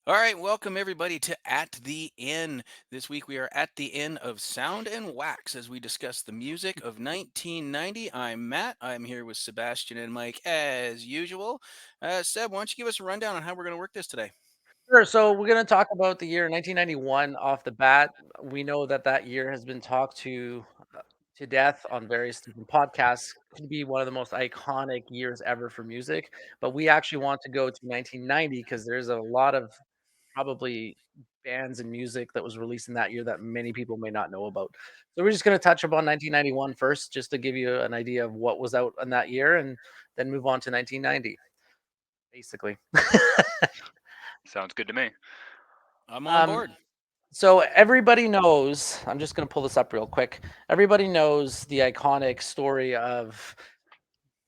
All right, welcome everybody to At the Inn. This week we are at the Inn of Sound and Wax as we discuss the music of 1990. I'm Matt. I'm here with Sebastian and Mike as usual. Seb, why don't you give us a rundown on how we're going to work this today? Sure. So we're going to talk about the year 1991 off the bat. We know that that year has been talked to death on various different podcasts. Could be one of the most iconic years ever for music. But we actually want to go to 1990 because there's a lot of probably bands and music that was released in that year that many people may not know about. So we're just going to touch upon 1991 first, just to give you an idea of what was out in that year, and then move on to 1990, basically. Sounds good to me. I'm on um, board. So everybody knows, I'm just going to pull this up real quick. Everybody knows the iconic story of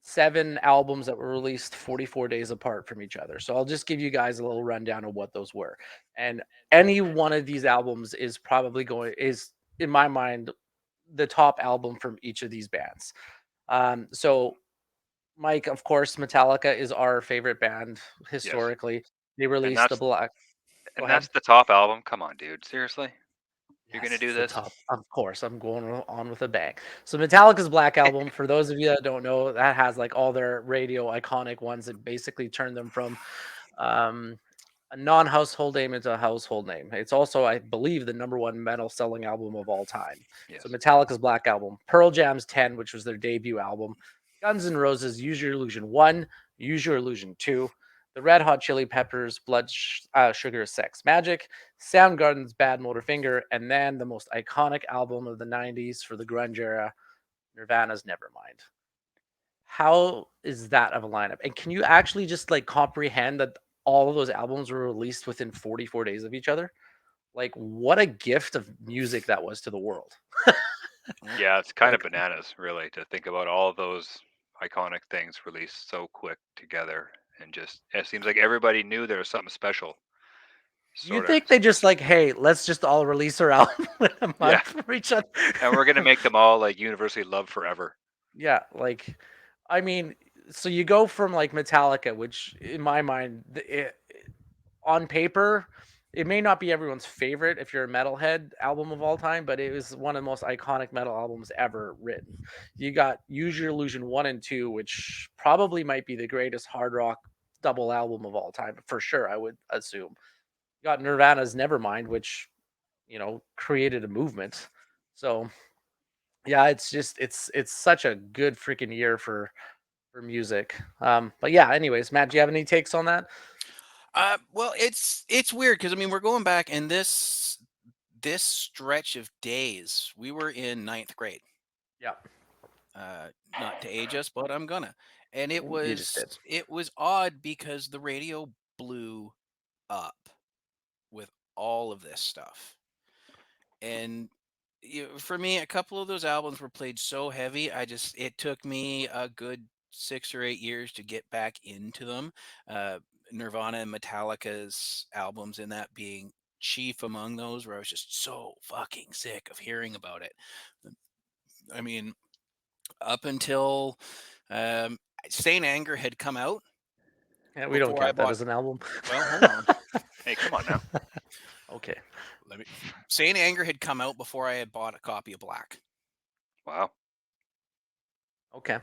7 albums that were released 44 days apart from each other. So I'll just give you guys a little rundown of what those were. And any one of these albums is probably going is in my mind the top album from each of these bands. So Mike, of course, Metallica is our favorite band Yes. historically. They And released the that's Black. Go and ahead. that's the top album. Come on, dude. Seriously? You're gonna Yes, do it's the this? top. Of course, I'm going on with a bang. So Metallica's Black Album, for those of you that don't know, that has like all their radio iconic ones that basically turned them from um, a non-household name into a household name. It's also, I believe, the number one metal selling album of all time. So Yes. Metallica's Black Album, Pearl Jam's 10, which was their debut album, Guns N' Roses' Use Your Illusion 1, Use Your Illusion 2, the Red Hot Chili Peppers' Sugar Sex Magic, Soundgarden's Bad Motor Finger, and then the most iconic album of the 90s for the grunge era, Nirvana's Nevermind. How is that of a lineup? And can you actually just like comprehend that all of those albums were released within 44 days of each other? Like, what a gift of music that was to the world. Well, Yeah, it's kind of Like, bananas, really, to think about all of those iconic things released so quick together, and just it seems like everybody knew there was something special, do you sort of. think they just like, hey, let's just all release our album in a Yeah, month for each other? and we're gonna make them all like universally loved forever. Yeah, like, I mean, so you go from like Metallica, which in my mind, on paper, it may not be everyone's favorite if you're a metalhead album of all time, but it was one of the most iconic metal albums ever written. You got Use Your Illusion 1 and 2, which probably might be the greatest hard rock double album of all time, for sure, I would assume. You got Nirvana's Nevermind, which, created a movement. So yeah, it's such a good freaking year for music. But yeah, anyways, Matt, do you have any takes on that? well, it's weird because I mean we're going back in this stretch of days. We were in ninth grade. Yeah. Not to age us, but I'm gonna. And it You just was did. it was odd because the radio blew up with all of this stuff. And for me, a couple of those albums were played so heavy. It took me a good 6 or 8 years to get back into them. Uh, Nirvana and Metallica's albums, in that being chief among those, where I was just so fucking sick of hearing about it. I mean, up until um, Saint Anger had come out Yeah, we don't before I count that bought. as an album. Well, hold on. Hey, come on now. Okay. Let me. Saint Anger had come out before I had bought a copy of Black. Wow, Okay.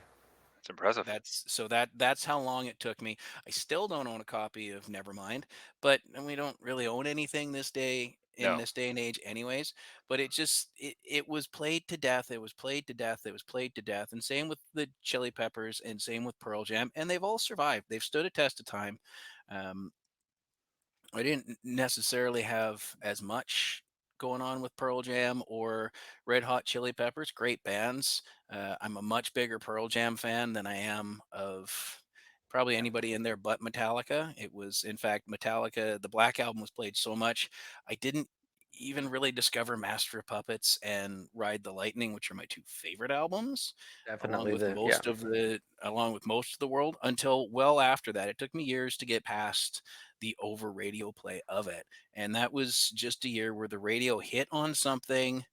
that's impressive. That's how long it took me. I still don't own a copy of Nevermind, but and we don't really own anything in No. this day and age anyways. But it was played to death. It was played to death. It was played to death. And same with the Chili Peppers and same with Pearl Jam. And they've all survived. They've stood a test of time. Um, I didn't necessarily have as much going on with Pearl Jam or Red Hot Chili Peppers. Great bands. I'm a much bigger Pearl Jam fan than I am of probably Yeah. anybody in there but Metallica. It was, in fact, Metallica. The Black Album was played so much, I didn't even really discover Master of Puppets and Ride the Lightning, which are my two favorite albums, Definitely the yeah. along with most of the world, until well after that. It took me years to get past the over radio play of it. And that was just a year where the radio hit on something.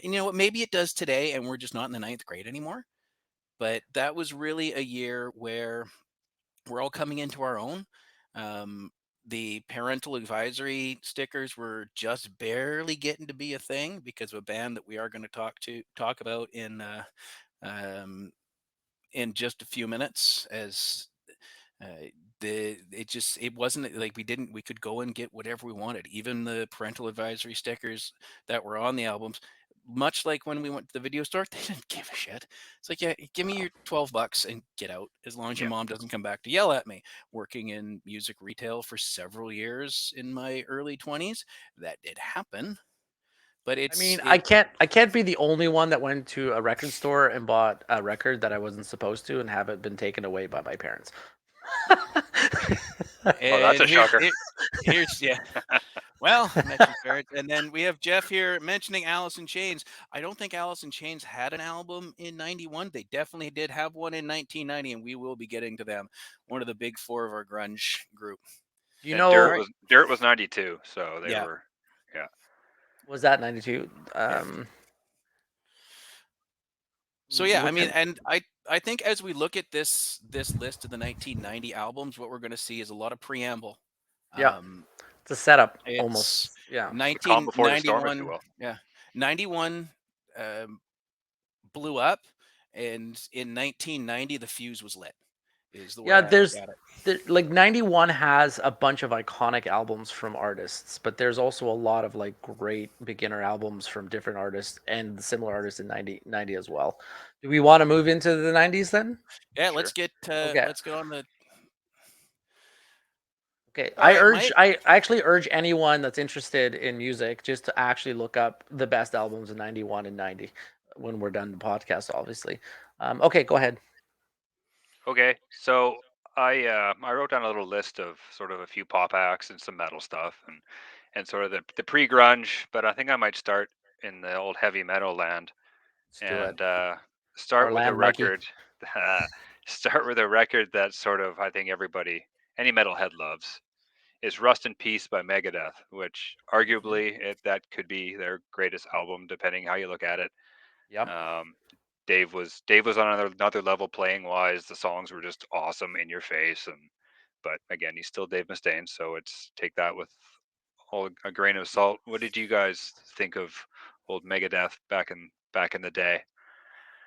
And you know what? Maybe it does today, and we're just not in the ninth grade anymore. But that was really a year where we're all coming into our own. Um, the parental advisory stickers were just barely getting to be a thing because of a band that we are going to talk about um, in just a few minutes. As the it wasn't like we could go and get whatever we wanted, even the parental advisory stickers that were on the albums. Much like when we went to the video store, they didn't give a shit. It's like, yeah, give me your $12 and get out, as long as your Yeah. mom doesn't come back to yell at me. Working in music retail for several years in my early 20s, that did happen. But I mean, it I can't be the only one that went to a record store and bought a record that I wasn't supposed to and have it been taken away by my parents. Oh, that's and a shocker. here's yeah. Well, mentioned parents, and then we have Jeff here mentioning Alice in Chains. I don't think Alice in Chains had an album in '91. They definitely did have one in 1990, and we will be getting to them. One of the big four of our grunge group. Do you And know, Dirt was 92, so they Yeah, were, yeah. was that 92? yeah. So yeah, I mean, Looking, and I think as we look at this list of the 1990 albums, what we're going to see is a lot of preamble. yeah, Um, it's a setup it's almost. Yeah. The calm before the storm, if you 1991. will. Yeah, 91 blew up, and in 1990 the fuse was lit. Is the way Yeah, I look there's at it. like 91 has a bunch of iconic albums from artists, but there's also a lot of like great beginner albums from different artists and similar artists in 90 as well. Do we want to move into the 90s then? Yeah, Sure. Okay. let's get on the. Okay. All right, Mike. I actually urge anyone that's interested in music just to actually look up the best albums in 91 and 90 when we're done the podcast, obviously. Okay, go ahead. Okay, so I wrote down a little list of sort of a few pop acts and some metal stuff and sort of the pre-grunge, but I think I might start in the old heavy metal land Let's do it. and Our start with a land, Mikey. record. Start with a record that sort of I think any metalhead loves is "Rust in Peace" by Megadeth, which Mhm. arguably that could be their greatest album, depending how you look at it. Yep. Um, Dave was on another level playing wise. The songs were just awesome in your face, and but again, he's still Dave Mustaine, so it's take that with all a grain of salt. What did you guys think of old Megadeth back in the day?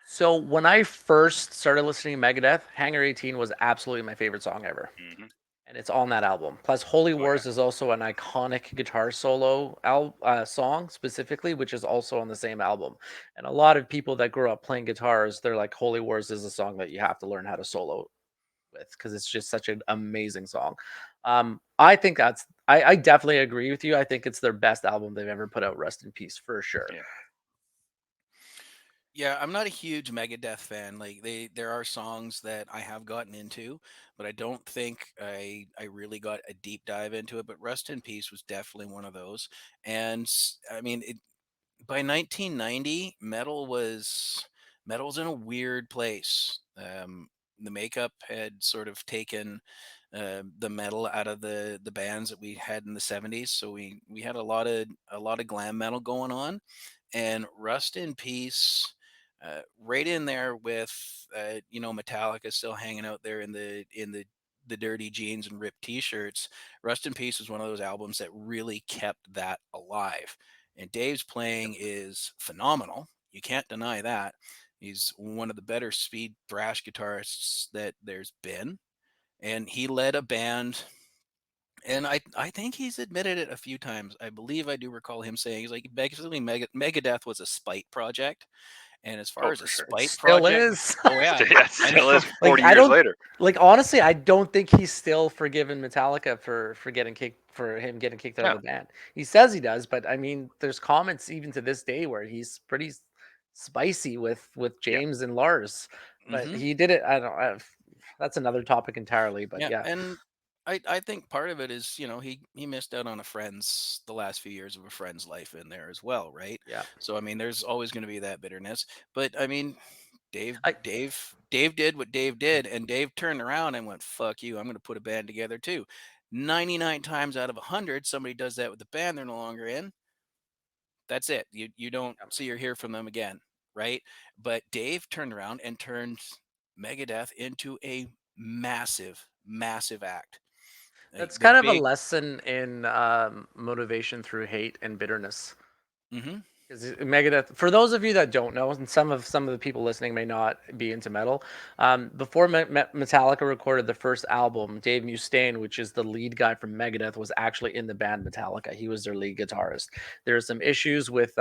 So when I first started listening to Megadeth, Hangar 18 was absolutely my favorite song ever. Hmm. And it's on that album. Plus, Holy Oh yeah, Wars is also an iconic guitar solo song specifically, which is also on the same album. And a lot of people that grew up playing guitars, they're like, Holy Wars is a song that you have to learn how to solo with because it's just such an amazing song. I think I definitely agree with you. I think it's their best album they've ever put out. Rest in peace for sure. yeah, Yeah, I'm not a huge Megadeth fan. Like there are songs that I have gotten into, but I don't think I really got a deep dive into it. But Rust in Peace was definitely one of those. And I mean, by 1990, metal was in a weird place. The makeup had sort of taken the metal out of the bands that we had in the 70s, so we had a lot of glam metal going on, and Rust in Peace. Right in there with Metallica still hanging out there in the dirty jeans and ripped t-shirts. Rust in Peace was one of those albums that really kept that alive, and Dave's yep, playing is phenomenal. You can't deny that. He's one of the better speed thrash guitarists that there's been. And he led a band. And I think he's admitted it a few times. I believe I do recall him saying he's like basically Megadeth was a spite project. And as far oh as a for sure. It spite still project, is. oh yeah. Yeah, it And still is Like 40 I years don't later. like honestly, I don't think he's still forgiven Metallica for getting kicked for him getting kicked out of Yeah, the band. He says he does, but I mean, there's comments even to this day where he's pretty spicy with yeah, James and Lars. But hmm he did it. I don't. That's another topic entirely. But yeah, yeah, and I think part of it is, he missed out on the last few years of a friend's life in there as well, right? yeah. So I mean, there's always going to be that bitterness. But I mean, Dave, I Dave, Dave did what Dave did, and Dave turned around and went, "Fuck you! I'm going to put a band together too." 99 times out of 100, somebody does that with the band they're no longer in. That's it. You don't see or hear from them again, right? But Dave turned around and turned Megadeth into a massive, massive act. Like That's the kind of a big. lesson in motivation through hate and bitterness. Hmm. Because Megadeth, for those of you that don't know, and some of the people listening may not be into metal, before Metallica recorded the first album, Dave Mustaine, which is the lead guy from Megadeth, was actually in the band Metallica. He was their lead guitarist. There are some issues with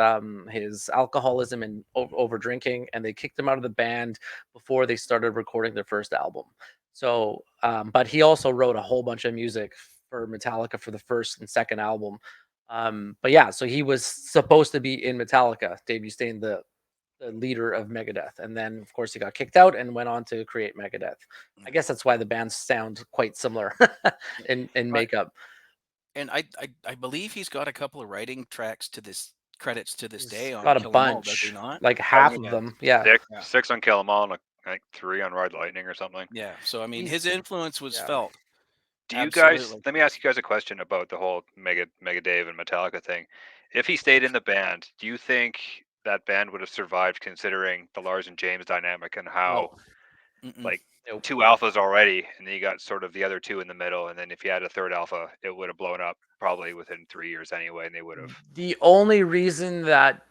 his alcoholism and over drinking, and they kicked him out of the band before they started recording their first album. So, but he also wrote a whole bunch of music for Metallica for the first and second album. But yeah, so he was supposed to be in Metallica, Dave Mustaine, the leader of Megadeth, and then of course he got kicked out and went on to create Megadeth. I guess that's why the bands sound quite similar in Right. makeup. And I believe he's got a couple of writing tracks to this credits to this He's day on got a Kill 'Em All, does he bunch, not? like Oh, half of Yeah. them. Yeah, six Yeah. six on Kill 'Em All and like 3 on Ride Lightning or something. Yeah. So I mean, his he's influence was yeah. felt. Do you guys? Absolutely. Let me ask you guys a question about the whole Mega Dave and Metallica thing. If he stayed in the band, do you think that band would have survived, considering the Lars and James dynamic and how No, Mm-mm. like nope. two alphas already, and then you got sort of the other two in the middle, and then if you had a third alpha, it would have blown up probably within 3 years anyway, and they would have. The only reason that,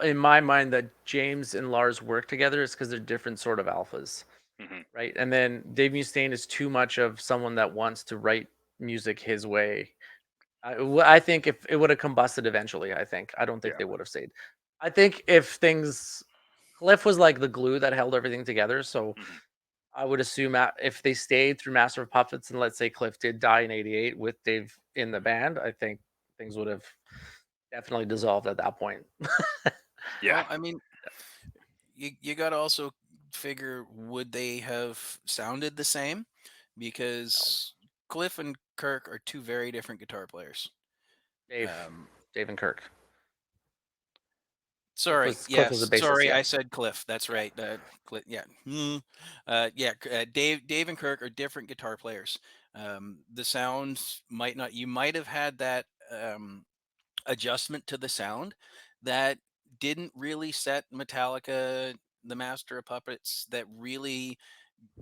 in my mind, that James and Lars work together is because they're different sort of alphas. Hmm. Right? And then Dave Mustaine is too much of someone that wants to write music his way. I think if it would have combusted eventually, I don't think Yeah. they would have stayed. I think if things, Cliff was like the glue that held everything together. So Hmm. I would assume if they stayed through Master of Puppets and let's say Cliff did die in '88 with Dave in the band, I think things would have definitely dissolved at that point. Yeah. Well, I mean, you got to also figure, would they have sounded the same? Because Cliff and Kirk are two very different guitar players. Dave, Um, Dave and Kirk. Sorry, Cliff was the yes, bassist. sorry, Yeah, I said Cliff. That's yeah, right. Yeah, yeah. Dave and Kirk are different guitar players. The sounds might not. You might have had that adjustment to the sound that didn't really set Metallica, the Master of Puppets, that really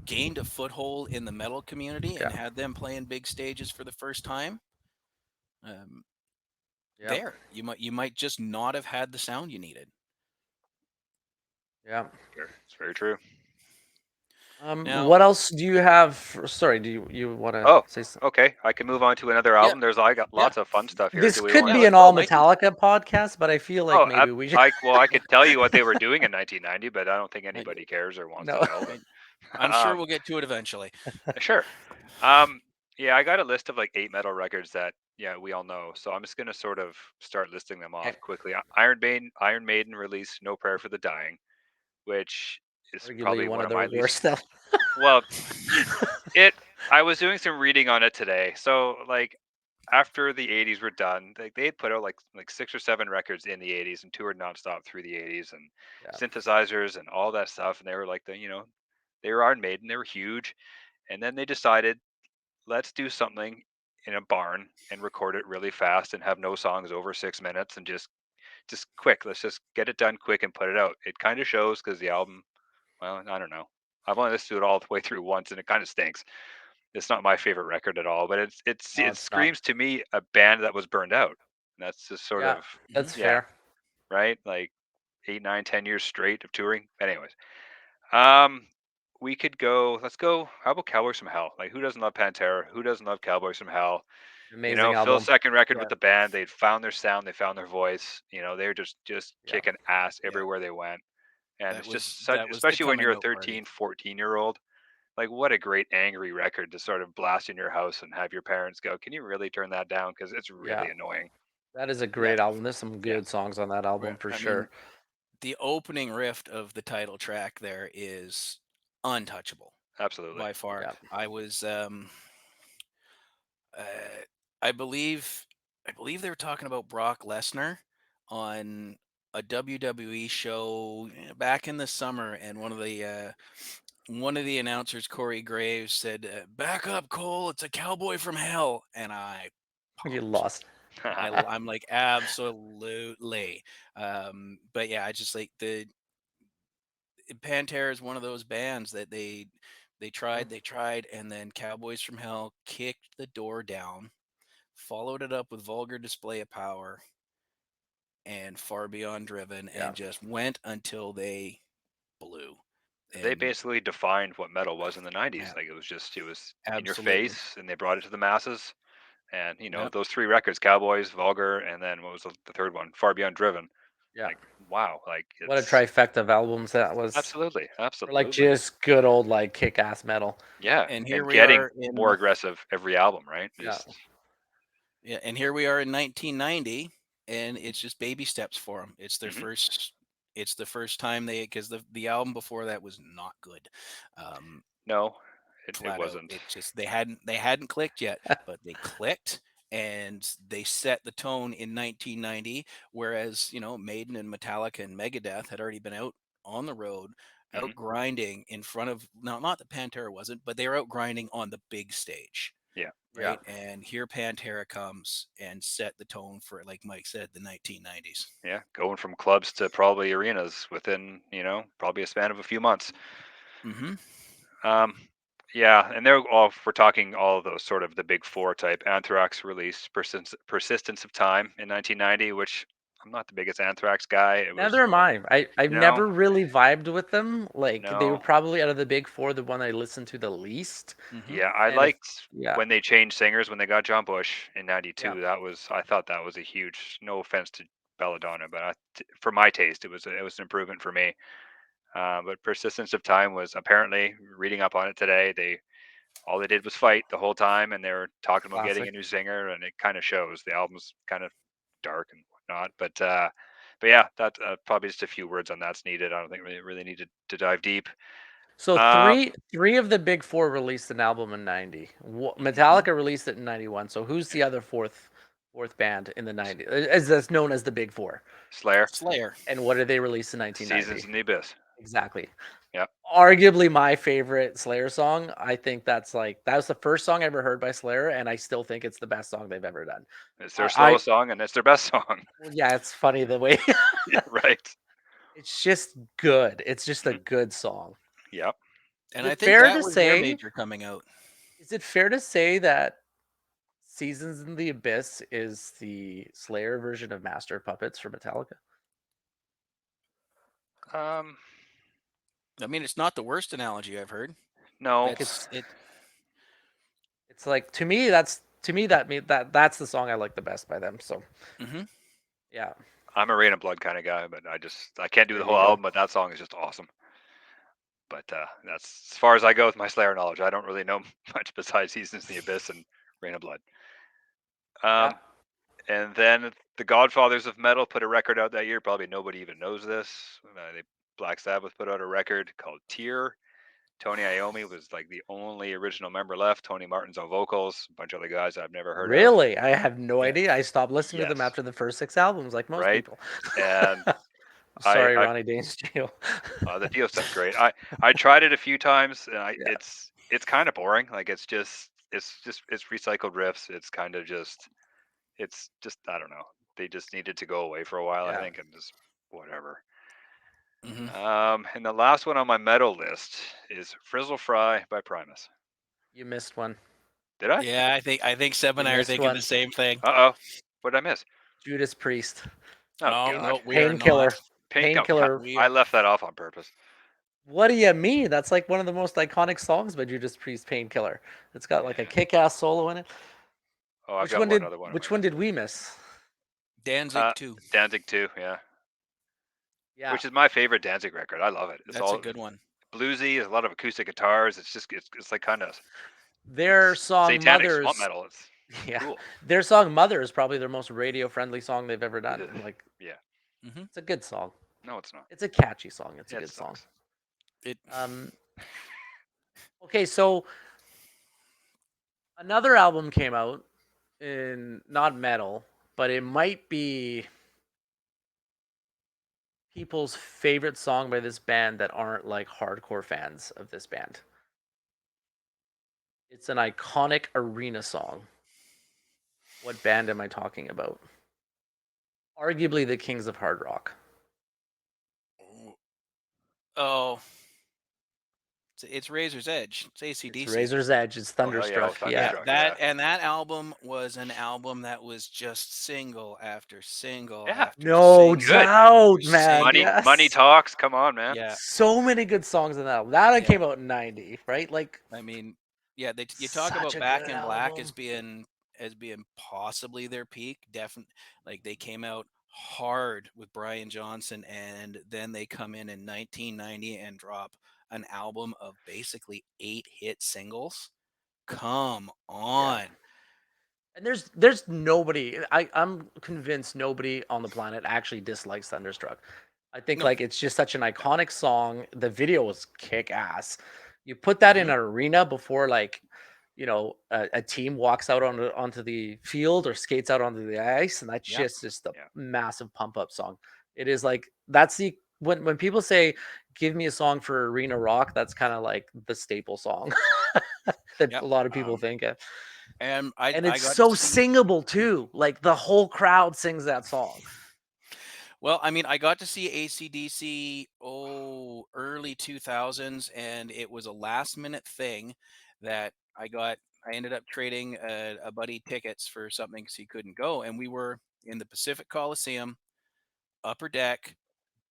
gained a foothold in the metal community and yeah, had them playing big stages for the first time. Um, yeah, there, you might just not have had the sound you needed. yeah. It's very true. Now, What else do you have? Sorry, do you want to Oh, say something? okay. I can move on to another yeah, album. I got yeah, lots of fun stuff here. This Do we could want yeah. be to? an Let's go, all Mikey. Metallica podcast, but I feel like Oh, maybe we should. I could tell you what they were doing in 1990, but I don't think I, anybody cares or wants to No. know. I, I'm But sure we'll get to it eventually. sure. Um, yeah, I got a list of like 8 metal records that we all know. So I'm just gonna sort of start listing them Okay. off quickly. Iron Maiden released "No Prayer for the Dying," which is Arguably probably one one of of their my least. worst stuff. Well, it. I was doing some reading on it today. So like after the 80s were done, they had put out like 6 or 7 records in the 80s and toured nonstop through the 80s and Yeah. synthesizers and all that stuff. And they were like they were Iron Maiden, they were huge. And then they decided, let's do something in a barn and record it really fast and have no songs over 6 minutes and just quick. Let's just get it done quick and put it out. It kind of shows because the album, well, I don't know. I've only listened to it all the way through once and it kind of stinks. It's not my favorite record at all, but No, it it's not. screams to me a band that was burned out. And that's just sort Yeah, of Mhm. that's yeah, fair. right? Like 8, 9, 10 years straight of touring. Anyways, um, we could go. Let's go. How about Cowboys from Hell? Like, who doesn't love Pantera? Who doesn't love Cowboys from Hell? Amazing Phil's album. second record with Yeah, the band, they'd found their sound, they found their voice. They were just yeah, kicking ass Yeah, everywhere they went. And that it's was just such, that was the especially when coming you're a out party. 13, 14-year old, like what a great angry record to sort of blast in your house and have your parents go, "Can you really turn that down? Because it's yeah. really annoying." That is a Yeah, great album. There's some Yeah, good songs on that album for I sure. mean, the opening riff of the title track there is untouchable absolutely. by far. Yeah, I was, uh, I believe, I believe they were talking about Brock Lesnar on a WWE show back in the summer, and one of the announcers, Corey Graves, said, "Back up, Cole! It's a cowboy from hell," and I you popped. lost. I'm like, absolutely. But yeah, I just like the Pantera is one of those bands that They tried, and then Cowboys from Hell kicked the door down, followed it up with Vulgar Display of Power and Far Beyond Driven, Yeah. and just went until they blew. They And basically defined what metal was in the 90s. Yeah. Like it was in your Absolutely. face, and they brought it to the masses. And Yep. those 3 records, Cowboys, Vulgar, and then what was the third one? Far Beyond Driven. Yeah. Like, wow, like What a it's trifecta of albums that was. absolutely, For like absolutely. just good old like kick-ass metal. Yeah, And here and we getting are in more aggressive every album, right? Yeah. Yeah, and here we are in 1990, and it's just baby steps for them. It's their Mhm. first. It's the first time because the album before that was not good. No, it Flat out, wasn't. it just they hadn't clicked yet, but they clicked and they set the tone in 1990. Whereas Maiden and Metallica and Megadeth had already been out on the road, out Mhm. grinding in front of not that Pantera wasn't, but they were out grinding on the big stage. Yeah. Yeah. Right. And here Pantera comes and set the tone for, like Mike said, the 1990s. Yeah, going from clubs to probably arenas within, probably a span of a few months. Mm-hmm. Um, yeah, and they're all, if we're talking all of those sort of the big 4 type. Anthrax released Persistence of Time in 1990, which I'm not the biggest Anthrax guy. It was, Neither am I. I've you know, never really vibed with them. Like they were no. probably out of the big 4 the one I listened to the least. Mm-hmm. Yeah, I And if liked yeah, when they changed singers when they got John Bush in yeah. '92. I thought that was a huge. No offense to Belladonna, but for my taste, it was an improvement for me. But Persistence of Time was apparently reading up on it today. All they did was fight the whole time, and they were talking about getting Classic. a new singer, and it kind of shows. The album's kind of dark and whatnot, but yeah, that probably just a few words on that's needed. I don't think we really needed to dive deep. So Um, three of the big 4 released an album in 90. Mm-hmm. Metallica released it in 91. So who's the other fourth band in the 90s? As that's known as the big 4. Slayer, Slayer. And what did they release in Seasons 1990? in the Abyss. Exactly. Yeah, Arguably my favorite Slayer song. I think that was the first song I ever heard by Slayer, and I still think it's the best song they've ever done. it's their I slowest song, and it's their best song. well, yeah, it's funny the way Yeah, right. it's just good. It's just a Mhm. good song. Yep. And Is I it think fair that to was their say? major coming out. Is it fair to say that Seasons in the Abyss is the Slayer version of Master of Puppets for Metallica? Um, I mean, it's not the worst analogy I've heard. no. Like That's it. it's like to me that's the song I like the best by them. So Mm-hmm. yeah, I'm a Rain of Blood kind of guy, but I can't do there the you whole go. album, but that song is just awesome. But that's as far as I go with my Slayer knowledge. I don't really know much besides Seasons in the Abyss and Rain of Blood. Yeah. Um, and then the Godfathers of Metal put a record out that year. Probably nobody even knows this. Black Sabbath put out a record called Tear. Tony Iommi was like the only original member left. Tony Martin's on vocals. A bunch of other guys I've never heard of. Really? I have no Yeah. idea. I stopped listening to them Yes, after the first 6 albums, like most right. people. And Sorry, I Ronnie Dane's Jail. the Dio stuff's great. I tried it a few times, and Yeah. it's kind of boring. Like it's recycled riffs. It's just I don't know. They just needed to go away for a while, I Yeah. think, and just whatever. Mm-hmm. And the last one on my metal list is Frizzle Fry by Primus. You missed one. Did I? Yeah, I think Seb You and I are missed thinking one. the same thing. Uh oh. What did I miss? Judas Priest. Oh Oh God. no, we are Painkiller. not. Painkiller. We I are. left that off on purpose. What do you mean? That's like one of the most iconic songs by Judas Priest, Painkiller. It's got like a kick-ass solo in it. Oh, I've Which got one one did other one on my which one list. did we miss? Danzig too. Danzig 2, yeah. Yeah. Which is my favorite Danzig record. I love it. It's That's a all good one. bluesy. There's a lot of acoustic guitars. It's like kind of Their song satanic swamp Mothers. metal. It's Yeah. cool. Their song Mother is probably their most radio-friendly song they've ever done. Like Yeah. Mm-hmm. it's a good song. No, it's not. It's a catchy song. It's a Yeah, it good song. sucks. It. Um okay, so another album came out in not metal, but it might be people's favorite song by this band that aren't like hardcore fans of this band. It's an iconic arena song. What band am I talking about? Arguably the Kings of Hard Rock. Oh. It's Razor's Edge. It's AC/DC. It's Razor's Edge. It's Oh, hell yeah, oh, Thunderstruck. Yeah. Thunderstruck. That album was an album that was just single after single Yeah. after No single Good. doubt, after man. Money, single. Yes. money talks. Come on, man. Yeah, So many good songs in that album. That Yeah. came out in '90, right? Like, I mean, yeah, you talk such about a Back good in Black album. as being possibly their peak. Definitely, like they came out hard with Brian Johnson, and then they come in 1990 and drop an album of basically 8 hit singles. Come on. And there's nobody. I'm convinced nobody on the planet actually dislikes Thunderstruck. I think No. like it's just such an iconic song. The video was kick ass. You put that in Mhm. an arena before like, a team walks out onto the field or skates out onto the ice, and that's Yeah. just a Yeah. massive pump up song. It is like that's the when people say give me a song for arena rock, that's kind of like the staple song that Yep. a lot of people think of. And And I it's got to so see. singable too. Like the whole crowd sings that song. Well, I mean, I got to see AC/DC early 2000s, and it was a last minute thing that I ended up trading a buddy tickets for something because he couldn't go, and we were in the Pacific Coliseum, upper deck,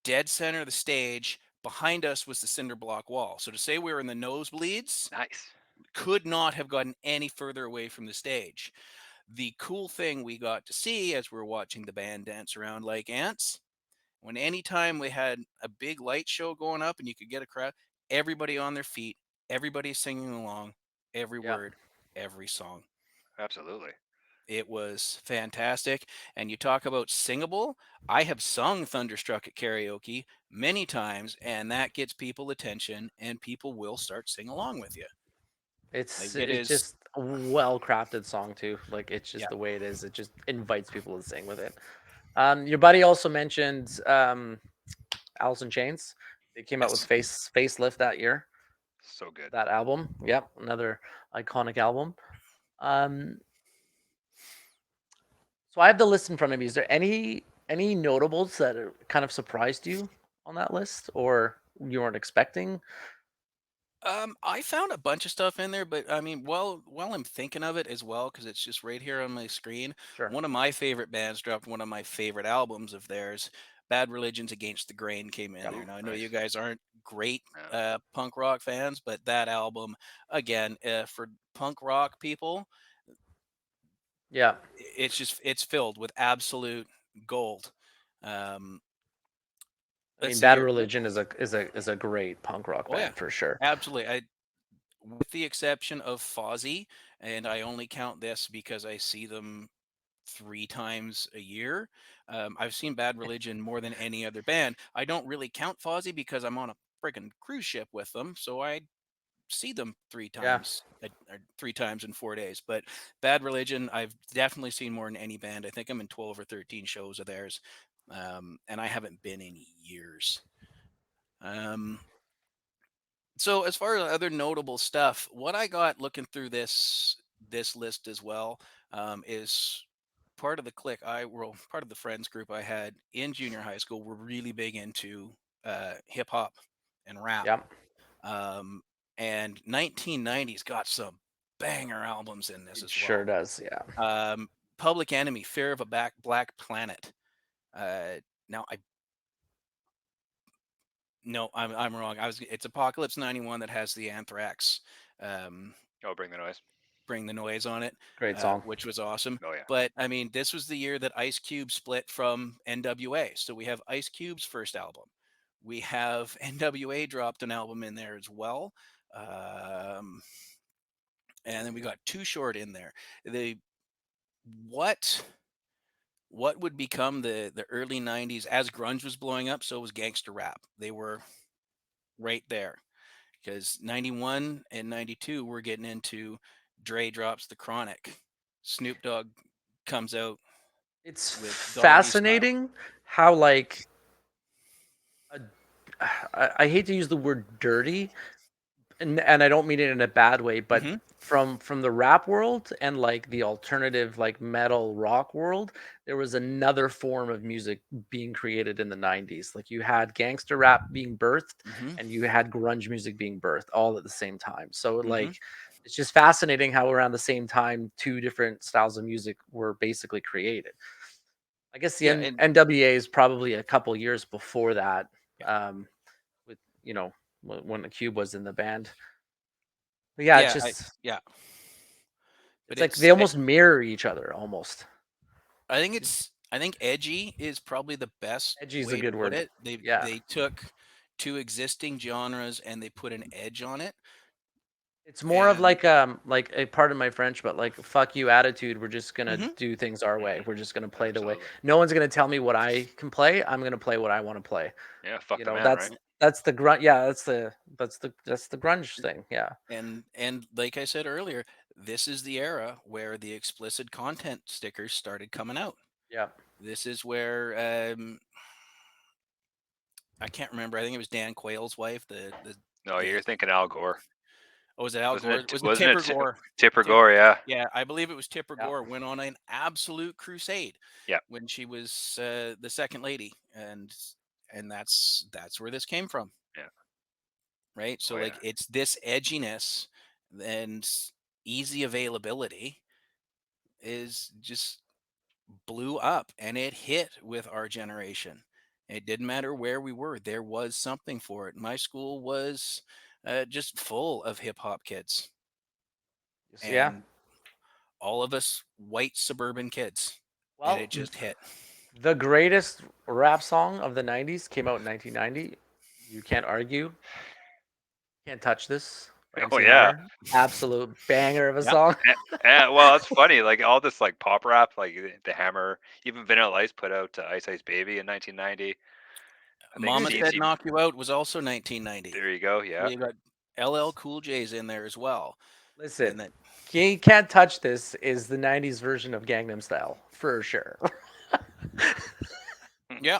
dead center of the stage. Behind us was the cinder block wall. So to say we were in the nosebleeds, Nice. could not have gotten any further away from the stage. The cool thing we got to see as we were watching the band dance around like ants, when anytime we had a big light show going up and you could get a crowd, everybody on their feet, everybody singing along, every Yeah. word, every song. Absolutely. It was fantastic. And you talk about singable. I have sung Thunderstruck at karaoke many times, and that gets people attention, and people will start singing along with you. It's Like it it's is, just a well crafted song too. Like it's yeah. just the way it is. It just invites people to sing with it. Your buddy also mentioned Alice in Chains. They came out with Yes. Facelift that year. So good. That album. Yep, another iconic album. Um, so I have the list in front of me. Is there any notables that kind of surprised you on that list, or you weren't expecting? I found a bunch of stuff in there, but I mean, while I'm thinking of it as well, because it's just right here on my screen. Sure. One of my favorite bands dropped one of my favorite albums of theirs. Bad Religion's Against the Grain came in Yep. there. Now I know Nice. you guys aren't great Yeah. punk rock fans, but that album, again, for punk rock people, Yeah. it's filled with absolute gold. Um, I let's mean, see Bad here. Religion is a great punk rock Oh yeah, band for sure. absolutely. With the exception of Fozzy, and I only count this because I see them 3 times a year. I've seen Bad Religion more than any other band. I don't really count Fozzy because I'm on a friggin' cruise ship with them, so I see them Yeah. 3 times in 4 days. But Bad Religion, I've definitely seen more than any band. I think I'm in 12 or 13 shows of theirs, and I haven't been in years. Um, so as far as other notable stuff, what I got looking through this list as well, is part of the clique part of the friends group I had in junior high school were really big into hip hop and rap. Yeah. Um, and 1990s got some banger albums in this It as sure well. does. Yeah. Public Enemy, Fear of a Black Planet. Now I No, I'm wrong. It's Apocalypse 91 that has the Anthrax, um, Oh, Bring the Noise. Bring the Noise on it, Great song. which was awesome. Oh yeah. But I mean, this was the year that Ice Cube split from NWA. So we have Ice Cube's first album. We have NWA dropped an album in there as well. Um, and then we got Too Short in there. The what what would become the early 90s as grunge was blowing up, so was gangster rap. They were right there. Because 91 and 92 we're getting into Dre drops The Chronic. Snoop Dogg comes out It's with Doggy Style. fascinating how a, I hate to use the word dirty, and I don't mean it in a bad way, but hmm from the rap world and like the alternative like metal rock world, there was another form of music being created in the 90s. Like you had gangster rap being birthed hmm and you had grunge music being birthed all at the same time. So hmm like it's just fascinating how around the same time two different styles of music were basically created. I guess the Yeah, and NWA is probably a couple years before that. yeah, Um, with when the Cube was in the band. But yeah, it's yeah, just yeah. But it's like they it's almost mirror each other almost. I think edgy is probably the best Edgy is a way to good put word. it. Yeah. They took two existing genres and they put an edge on it. It's more of And like a pardon my French, but like fuck you attitude. We're just gonna hmm do things our way. Mhm. We're just gonna play the way. Absolutely. No one's gonna tell me what I can play. I'm gonna play what I want to play. Yeah, fuck You the know, man, right? that's the grunt. Yeah, that's the grunge thing. Yeah. and like I said earlier, this is the era where the explicit content stickers started coming out. Yeah. This is where I can't remember. I think it was Dan Quayle's wife. No, The you're thinking Al Gore, Oh, was it Al wasn't Gore? it? Was it Wasn't Tipper it Gore? Tipper Tip, Gore? Yeah, yeah, I believe it was Tipper Yeah. Gore went on an absolute crusade yeah, when she was the second lady, and that's where this came from, yeah. right? So Oh yeah. like it's this edginess and easy availability is just blew up and it hit with our generation. It didn't matter where we were, there was something for it. My school was just full of hip hop kids Yeah. and all of us white suburban kids, and Well, it just hit. the greatest rap song of the 90s came out in 1990. You can't argue. Can't touch this by Oh MC yeah. Hammer. Absolute banger of a Yep. song. Well, it's funny. Like all this like pop rap, like the Hammer, even Vanilla Ice put out Ice Ice Baby in 1990. I think Mama Here's Said CC. Knock You Out was also 1990. There you go. So Yeah. you got LL Cool J's in there as well. And Listen, then, Can't Touch This is the 90s version of Gangnam Style, for sure. yeah,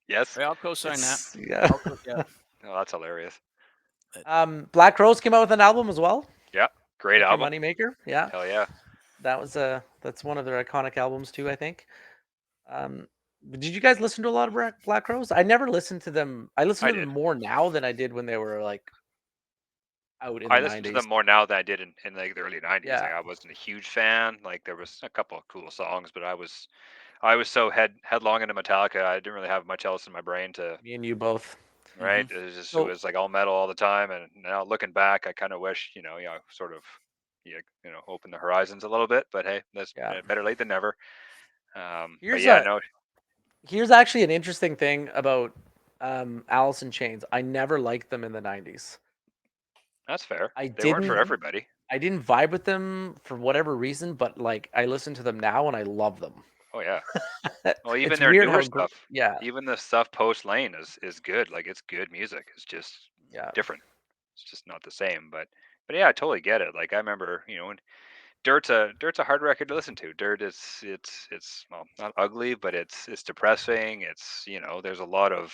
Yes. I'll co-sign that. It's, yeah. Yeah. Oh, that's hilarious. Black Crowes came out with an album as well. Yeah. Great Make Your album. Money Maker. Yeah. Hell yeah. That's one of their iconic albums too, I think. Um, did you guys listen to a lot of Black Crowes? I never listened to them. I listen I to them did. more now than I did when they were like out in the I listened to 90s. them more now than I did in like the early 90s. Yeah. Like I wasn't a huge fan. Like there was a couple of cool songs, but I was so headlong into Metallica. I didn't really have much else in my brain to. Me and you both. Right. hmm It So was like all metal all the time. And now looking back, I kind of wish, sort of, open the horizons a little bit. But hey, that's yeah. better late than never. But Here's yeah, a no, here's actually an interesting thing about Alice in Chains. I never liked them in the 90s. that's fair. I They weren't for didn't everybody. I didn't vibe with them for whatever reason, but like I listen to them now and I love them. Oh yeah. Well, even It's their weird newer how stuff, yeah, even the stuff post Lane is good. Like it's good music. It's just yeah. different. It's just not the same. But yeah, I totally get it. Like I remember, when Dirt's a hard record to listen to. Dirt is it's well not ugly, but it's depressing. There's a lot of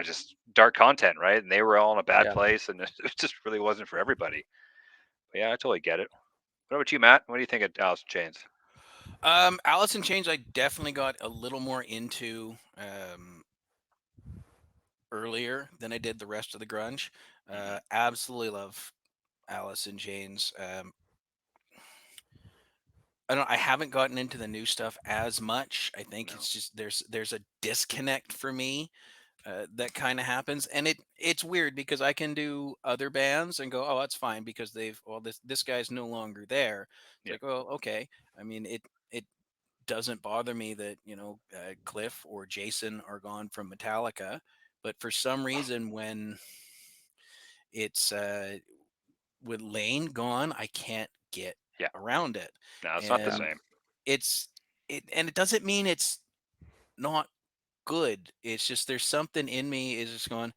just dark content, right? And they were all in a bad Yeah. place, and it just really wasn't for everybody. But yeah, I totally get it. What about you, Matt? What do you think of Alice in Chains? Alice in Chains, I definitely got a little more into earlier than I did the rest of the grunge. Hmm. Absolutely love Alice in Chains. I haven't gotten into the new stuff as much. I think No. it's just there's a disconnect for me that kind of happens, and it's weird because I can do other bands and go, oh, that's fine because this guy's no longer there. It's Yeah. like, well, okay. I mean, it doesn't bother me that Cliff or Jason are gone from Metallica, but for some reason when it's with Lane gone, I can't get Yeah. around it, No, it's not the and same. it's and it doesn't mean it's not good. It's just there's something in me is just going,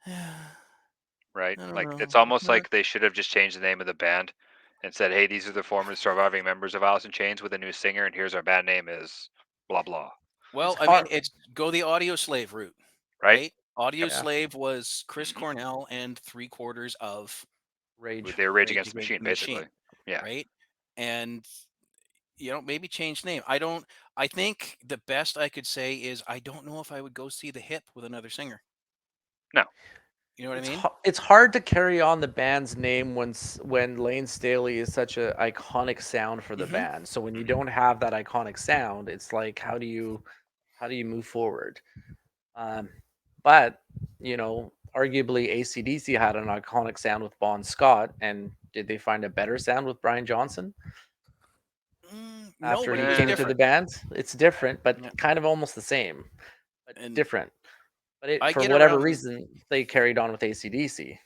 I Right? don't Like know. it's It's almost not like they should have just changed the name of the band and said, "Hey, these are the former surviving members of Alice in Chains with a new singer, and here's our band name is blah blah." It's well, I mean, hard. it's go the Audio Slave route, Right? right? Audio Yep. Yeah. Slave was Chris Hmm. Cornell and three quarters of Rage. They were Rage Against the Machine, the basically. Machine. Yeah. Right? And maybe change the name. I think the best I could say is I don't know if I would go see The Hip with another singer. No. You know what I mean? It's hard to carry on the band's name when Lane Staley is such an iconic sound for the Mhm. band. So when you don't have that iconic sound, it's like how do you move forward? But arguably AC/DC had an iconic sound with Bon Scott, and did they find a better sound with Brian Johnson No, after but he it was came to the different. band? It's different, but Yeah. kind of almost the same, but And different. But I for get whatever around the reason, they carried on with AC/DC.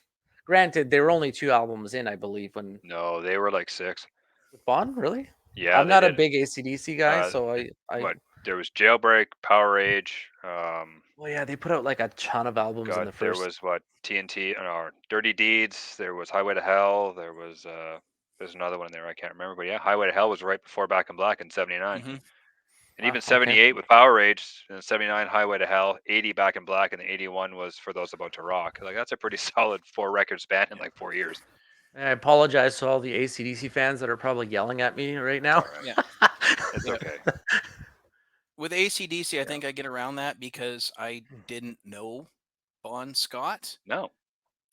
Granted, they were only 2 albums in, I believe, when No, they were like 6. with Bond, really? Yeah, I'm they not a did. big AC/DC guy, so I What? There was Jailbreak, Power Rage. well, yeah, they put out like a ton of albums in God, the there first. was what? TNT, or Dirty Deeds. There was Highway to Hell. There's another one there I can't remember, but yeah, Highway to Hell was right before Back in Black in '79, Mhm. and Wow, even okay. '78 with Power Rage, and '79 Highway to Hell, '80 Back in Black, and '81 was For Those About to Rock. Like that's a pretty solid 4 record span in like 4 years. I apologize to all the AC/DC fans that are probably yelling at me right It's now. all right. Yeah. It's Yeah. okay. With AC/DC, I Yeah. think I get around that because I didn't know Bon Scott. No.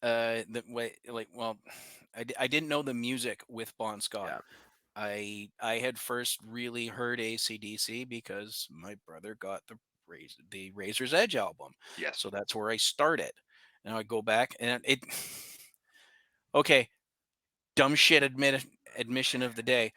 The way, well, I didn't know the music with Bon Scott. Yeah. I had first really heard AC/DC because my brother got the Razor's Edge album, Yes. so that's where I started. And I go back and it. Okay, dumb shit admission of the day.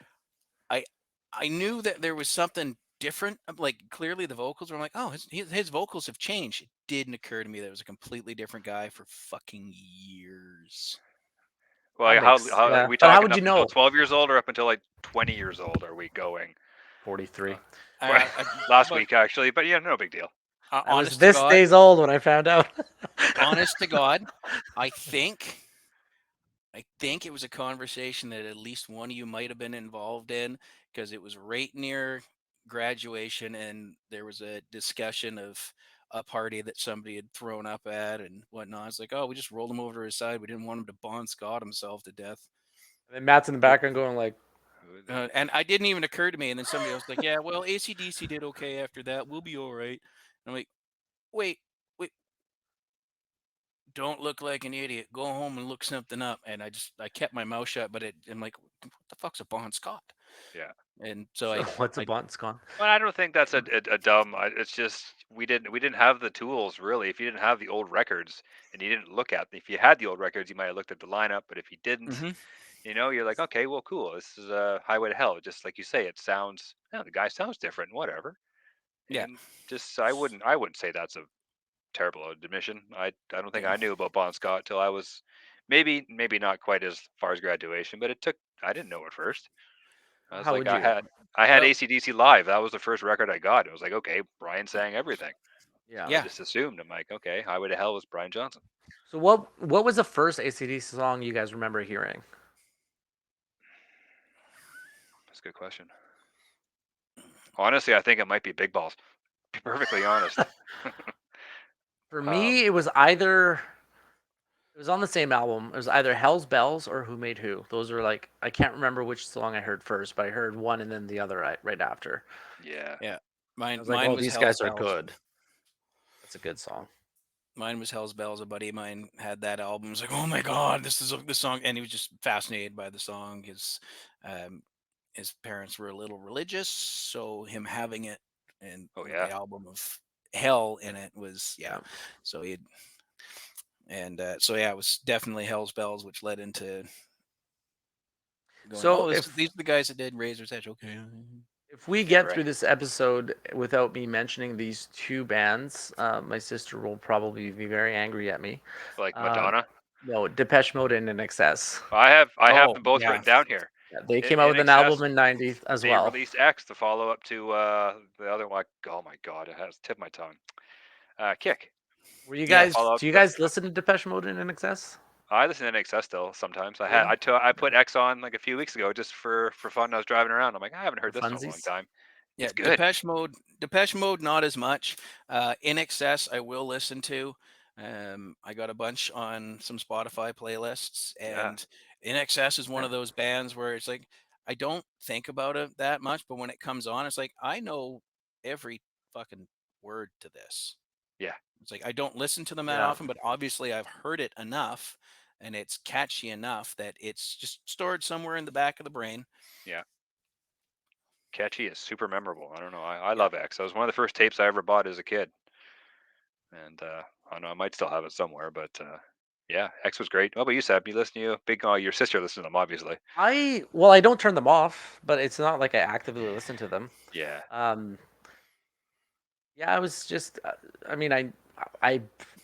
I I knew that there was something different. Like clearly the vocals were like, oh, his vocals have changed. It didn't occur to me that it was a completely different guy for fucking years. Well, That like, how makes how are yeah. we But how talking would up you until know? 12 years old or up until like 20 years old? Are we going? 43. Well, I, last but week actually, but yeah, no big deal. I was honest to this God, days old when I found out. honest to God, I think it was a conversation that at least one of you might have been involved in because it was right near graduation and there was a discussion of a party that somebody had thrown up at and whatnot. It's like, oh, we just rolled him over to his side. We didn't want him to Bon Scott himself to death. And then Matt's in the background going like, And I didn't even occur to me. And then somebody else was like, yeah, well, AC/DC did okay after that. We'll be all right. And I'm like, wait, wait, don't look like an idiot. Go home and look something up. And I kept my mouth shut, but I'm like, what the fuck's a Bon Scott? Yeah. And so so what's a Bon Scott? Well, I don't think that's a dumb. It's just we didn't have the tools really. If you didn't have the old records and you didn't look at, if you had the old records, you might have looked at the lineup. But if you didn't, hmm you're like, okay, well, cool. This is a Highway to Hell. Just like you say, it sounds. Yeah, the guy sounds different. Whatever. yeah, And just I wouldn't say that's a terrible admission. I don't think yeah, I knew about Bon Scott till I was maybe not quite as far as graduation, but I didn't know at first. I was How like would you? I had well, AC/DC live. That was the first record I got. It was like, okay, Brian sang everything. Yeah. So I yeah. just assumed. I'm like, okay, Highway to Hell was Brian Johnson. So what was the first AC/DC song you guys remember hearing? That's a good question. Honestly, I think it might be Big Balls. To be perfectly honest. For Um, me, it was on the same album. It was either Hell's Bells or Who Made Who. Those are like I can't remember which song I heard first, but I heard one and then the other right after. yeah. Yeah. I Mine was like, mine oh, was these Hell's guys are Bells. good. That's a good song. Mine was Hell's Bells. A buddy of mine had that album. He was like, oh my god, this is the song, and he was just fascinated by the song. Um, his parents were a little religious, so him having it and Oh with yeah. the album of Hell in it was yeah. Yeah. So he so yeah, it was definitely Hell's Bells, which led into going, So oh, if these are the guys that did Razor's Edge. Okay. if we Yeah. get Right. through this episode without me mentioning these two bands, my sister will probably be very angry at me. Like Uh, Madonna. no, Depeche Mode and INXS. I have Oh them both yeah. written down here. Yeah, they In came out with an album excess. in '90 as They well. released X, the follow up to the other one. Oh my god, it has tip my tongue. Kick. Were you Yeah. guys? Follow up Do you to guys listen to Depeche Mode and INXS? I listen to NXS still sometimes. Yeah. I put X on like a few weeks ago just for fun. I was driving around. I'm like, I haven't For heard this in a long funsies. time. Yeah, It's good. Depeche Mode, not as much. In Excess, I will listen to. I got a bunch on some Spotify playlists, Yeah. and In Excess is one Yeah. of those bands where it's like I don't think about it that much, but when it comes on, it's like I know every fucking word to this. Yeah. It's like I don't listen to them that Yeah. often, but obviously I've heard it enough and it's catchy enough that it's just stored somewhere in the back of the brain. Yeah. Catchy is super memorable. I don't know. I Yeah. love X. That was one of the first tapes I ever bought as a kid. And I don't know, I might still have it somewhere, but yeah, X was great. What about you, Seb? You listen to you? Big, your sister listens to them, obviously. I don't turn them off, but it's not like I actively listen to them. Yeah. Um, yeah, I was just, I mean, I,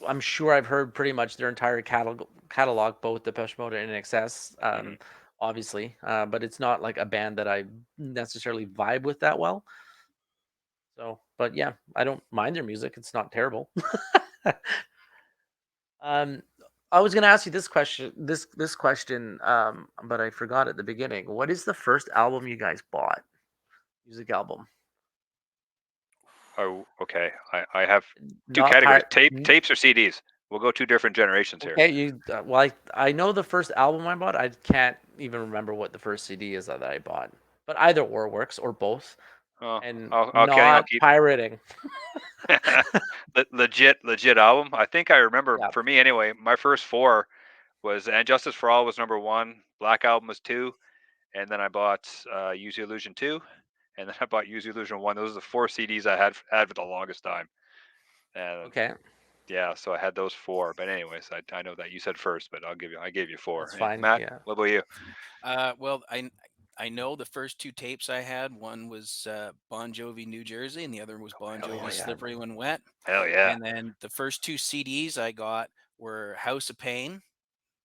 I'm sure I've heard pretty much their entire catalog, both Depeche Mode and Excess, Hmm. obviously, but it's not like a band that I necessarily vibe with that well. So, but yeah, I don't mind their music. It's not terrible. um, I was gonna ask you this question, but I forgot at the beginning. What is the first album you guys bought? Music album, Oh, okay. I have two not categories: pirate. tapes or CDs. We'll go two different generations here. Okay, well, I know the first album I bought. I can't even remember what the first CD is that I bought, but either or works or both, Oh, and okay. I'll not keep pirating. legit album. I think I remember, Yeah. for me anyway. My first four was "And Justice for All" was number one. Black Album was two, and then I bought Use Your Illusion 2, and then I bought Use Your Illusion 1. Those are the four CDs I had for the longest time. And Okay, yeah, so I had those four. But anyways, I know that you said first, but I gave you four. that's And fine. Matt, Yeah. what about you? Well, I know the first two tapes I had. One was Bon Jovi, New Jersey, and the other was Bon Hell Jovi, Oh yeah. yeah. Slippery When Wet. Hell yeah. And then the first two CDs I got were House of Pain,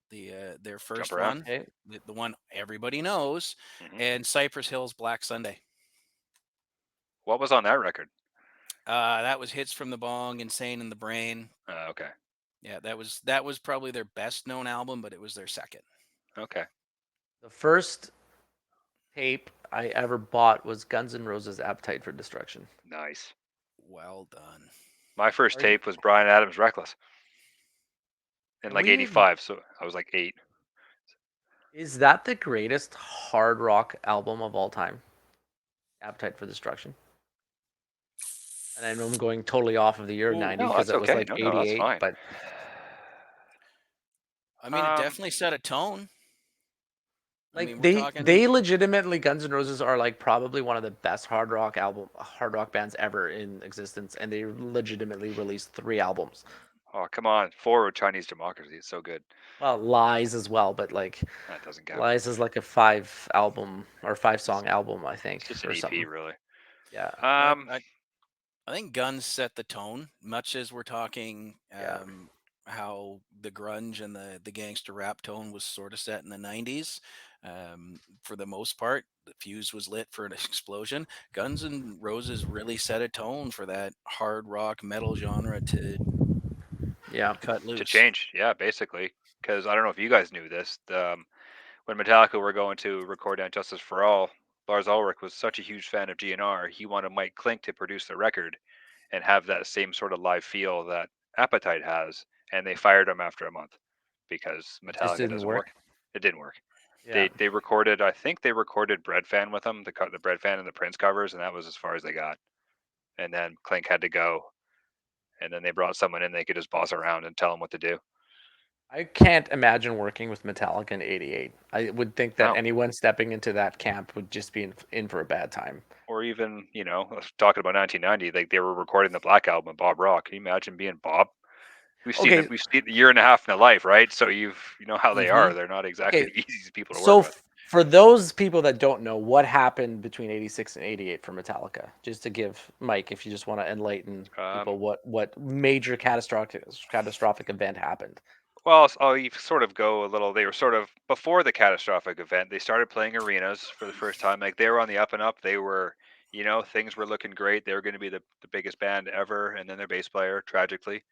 their Jump first around. one, Okay. the one everybody knows, Hmm. and Cypress Hill's Black Sunday. What was on that record? That was Hits from the Bong, Insane in the Brain. Okay. Yeah, that was probably their best known album, but it was their second. Okay. The first tape I ever bought was Guns N' Roses' Appetite for Destruction. Nice. Well done. My first Are you, tape was Brian Adams' Reckless in are like we, '85, so I was like 8. is that the greatest hard rock album of all time? Appetite for Destruction. And I know I'm going totally off of the year Well, 90 No, because that's it was okay. like No, that's 88, fine. but I mean, it Um, definitely set a tone. I like mean, we're they talking. legitimately Guns N' Roses are like probably one of the best hard rock bands ever in existence, and they legitimately released 3 albums. oh, come on. Forward Chinese Democracy. It's so good. Well, Lies as well, but like That doesn't count. Lies is like a 5 album or five It's, song album, I it's think, just an or EP, something. really. Yeah, I, Um, I I think Guns set the tone, much as we're talking yeah. how the grunge and the gangster rap tone was sort of set in the 90s. For the most part, the fuse was lit for an explosion. Guns N' Roses really set a tone for that hard rock metal genre to Yeah. cut to loose. change, yeah, basically. Because I don't know if you guys knew this. When Metallica were going to record "And Justice for All," Lars Ulrich was such a huge fan of GNR. He wanted Mike Klink to produce the record and have that same sort of live feel that Appetite has, and they fired him after a month because It just Metallica didn't doesn't work. work. It didn't work. Yeah. They recorded, I think they recorded Bread Fan with him, the Bread Fan and the Prince covers, and that was as far as they got. And then Klink had to go, and then they brought someone in they could just boss around and tell him what to do. I can't imagine working with Metallica in '88. I would think that No, anyone stepping into that camp would just be in for a bad time. or even talking about 1990, like they were recording the Black Album with Bob Rock. Can you imagine being Bob? Okay. We've seen a year and a half in the life, right? So you know how they Hmm. are. They're not exactly Okay. the easiest people to work So with. for those people that don't know, what happened between '86 and '88 for Metallica? Just to give Mike, if you just want to enlighten Um, people, what major catastrophic event happened? I'll sort of go a little. They were sort of before the catastrophic event. They started playing arenas for the first time. Like they were on the up and up. They were, things were looking great. They were going to be the biggest band ever. And then their bass player tragically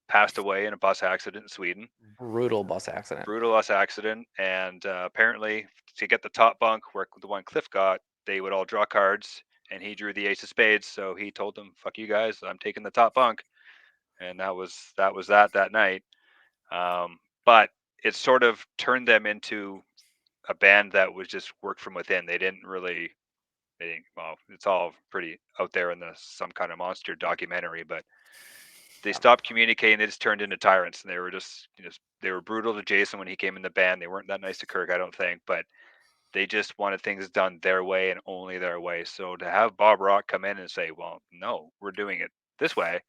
passed away in a bus accident in Sweden. Brutal bus accident. Brutal bus accident. And apparently, to get the top bunk where the one Cliff got, they would all draw cards, and he drew the ace of spades. So he told them, "Fuck you guys, I'm taking the top bunk." And that was that night. But it sort of turned them into a band that was just worked from within. Well, it's all pretty out there in some kind of monster documentary, but they Yeah. stopped communicating. They just turned into tyrants, and they were they were brutal to Jason when he came in the band. They weren't that nice to Kirk, I don't think, but they just wanted things done their way and only their way. So to have Bob Rock come in and say, "Well, no, we're doing it this way,"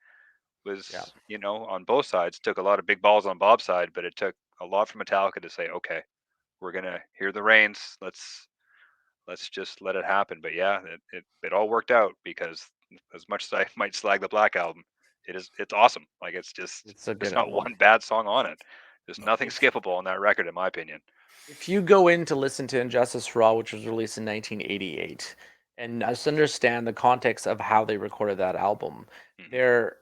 Yeah. was, on both sides. Took a lot of big balls on Bob's side, but it took a lot for Metallica to say, "Okay, we're gonna hear the reins. Let's just let it happen." But yeah, it all worked out because as much as I might slag the Black Album, it's awesome. Like It's a there's good not album. one bad song on it. There's No. nothing skippable on that record, in my opinion. If you go in to listen to Injustice for All, which was released in 1988, and just understand the context of how they recorded that album, Mhm. their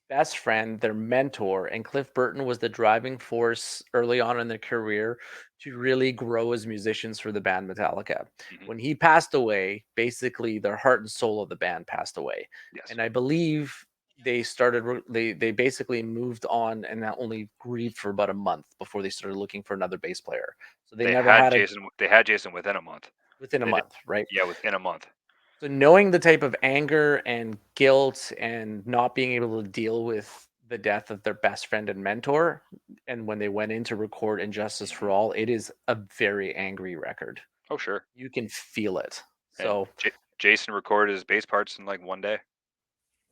best friend, their mentor, and Cliff Burton was the driving force early on in their career to really grow as musicians for the band Metallica. Mhm. When he passed away, basically their heart and soul of the band passed away. Yes, And I believe they basically moved on and that only grieved for about a month before they started looking for another bass player. So they they never had had a Jason. They had Jason within a month. within a They did, month, right? yeah, within a month. So knowing the type of anger and guilt and not being able to deal with the death of their best friend and mentor, and when they went in to record Injustice for Mhm. All, it is a very angry record. Oh sure. You can feel it. And So Jason recorded his bass parts in like one day,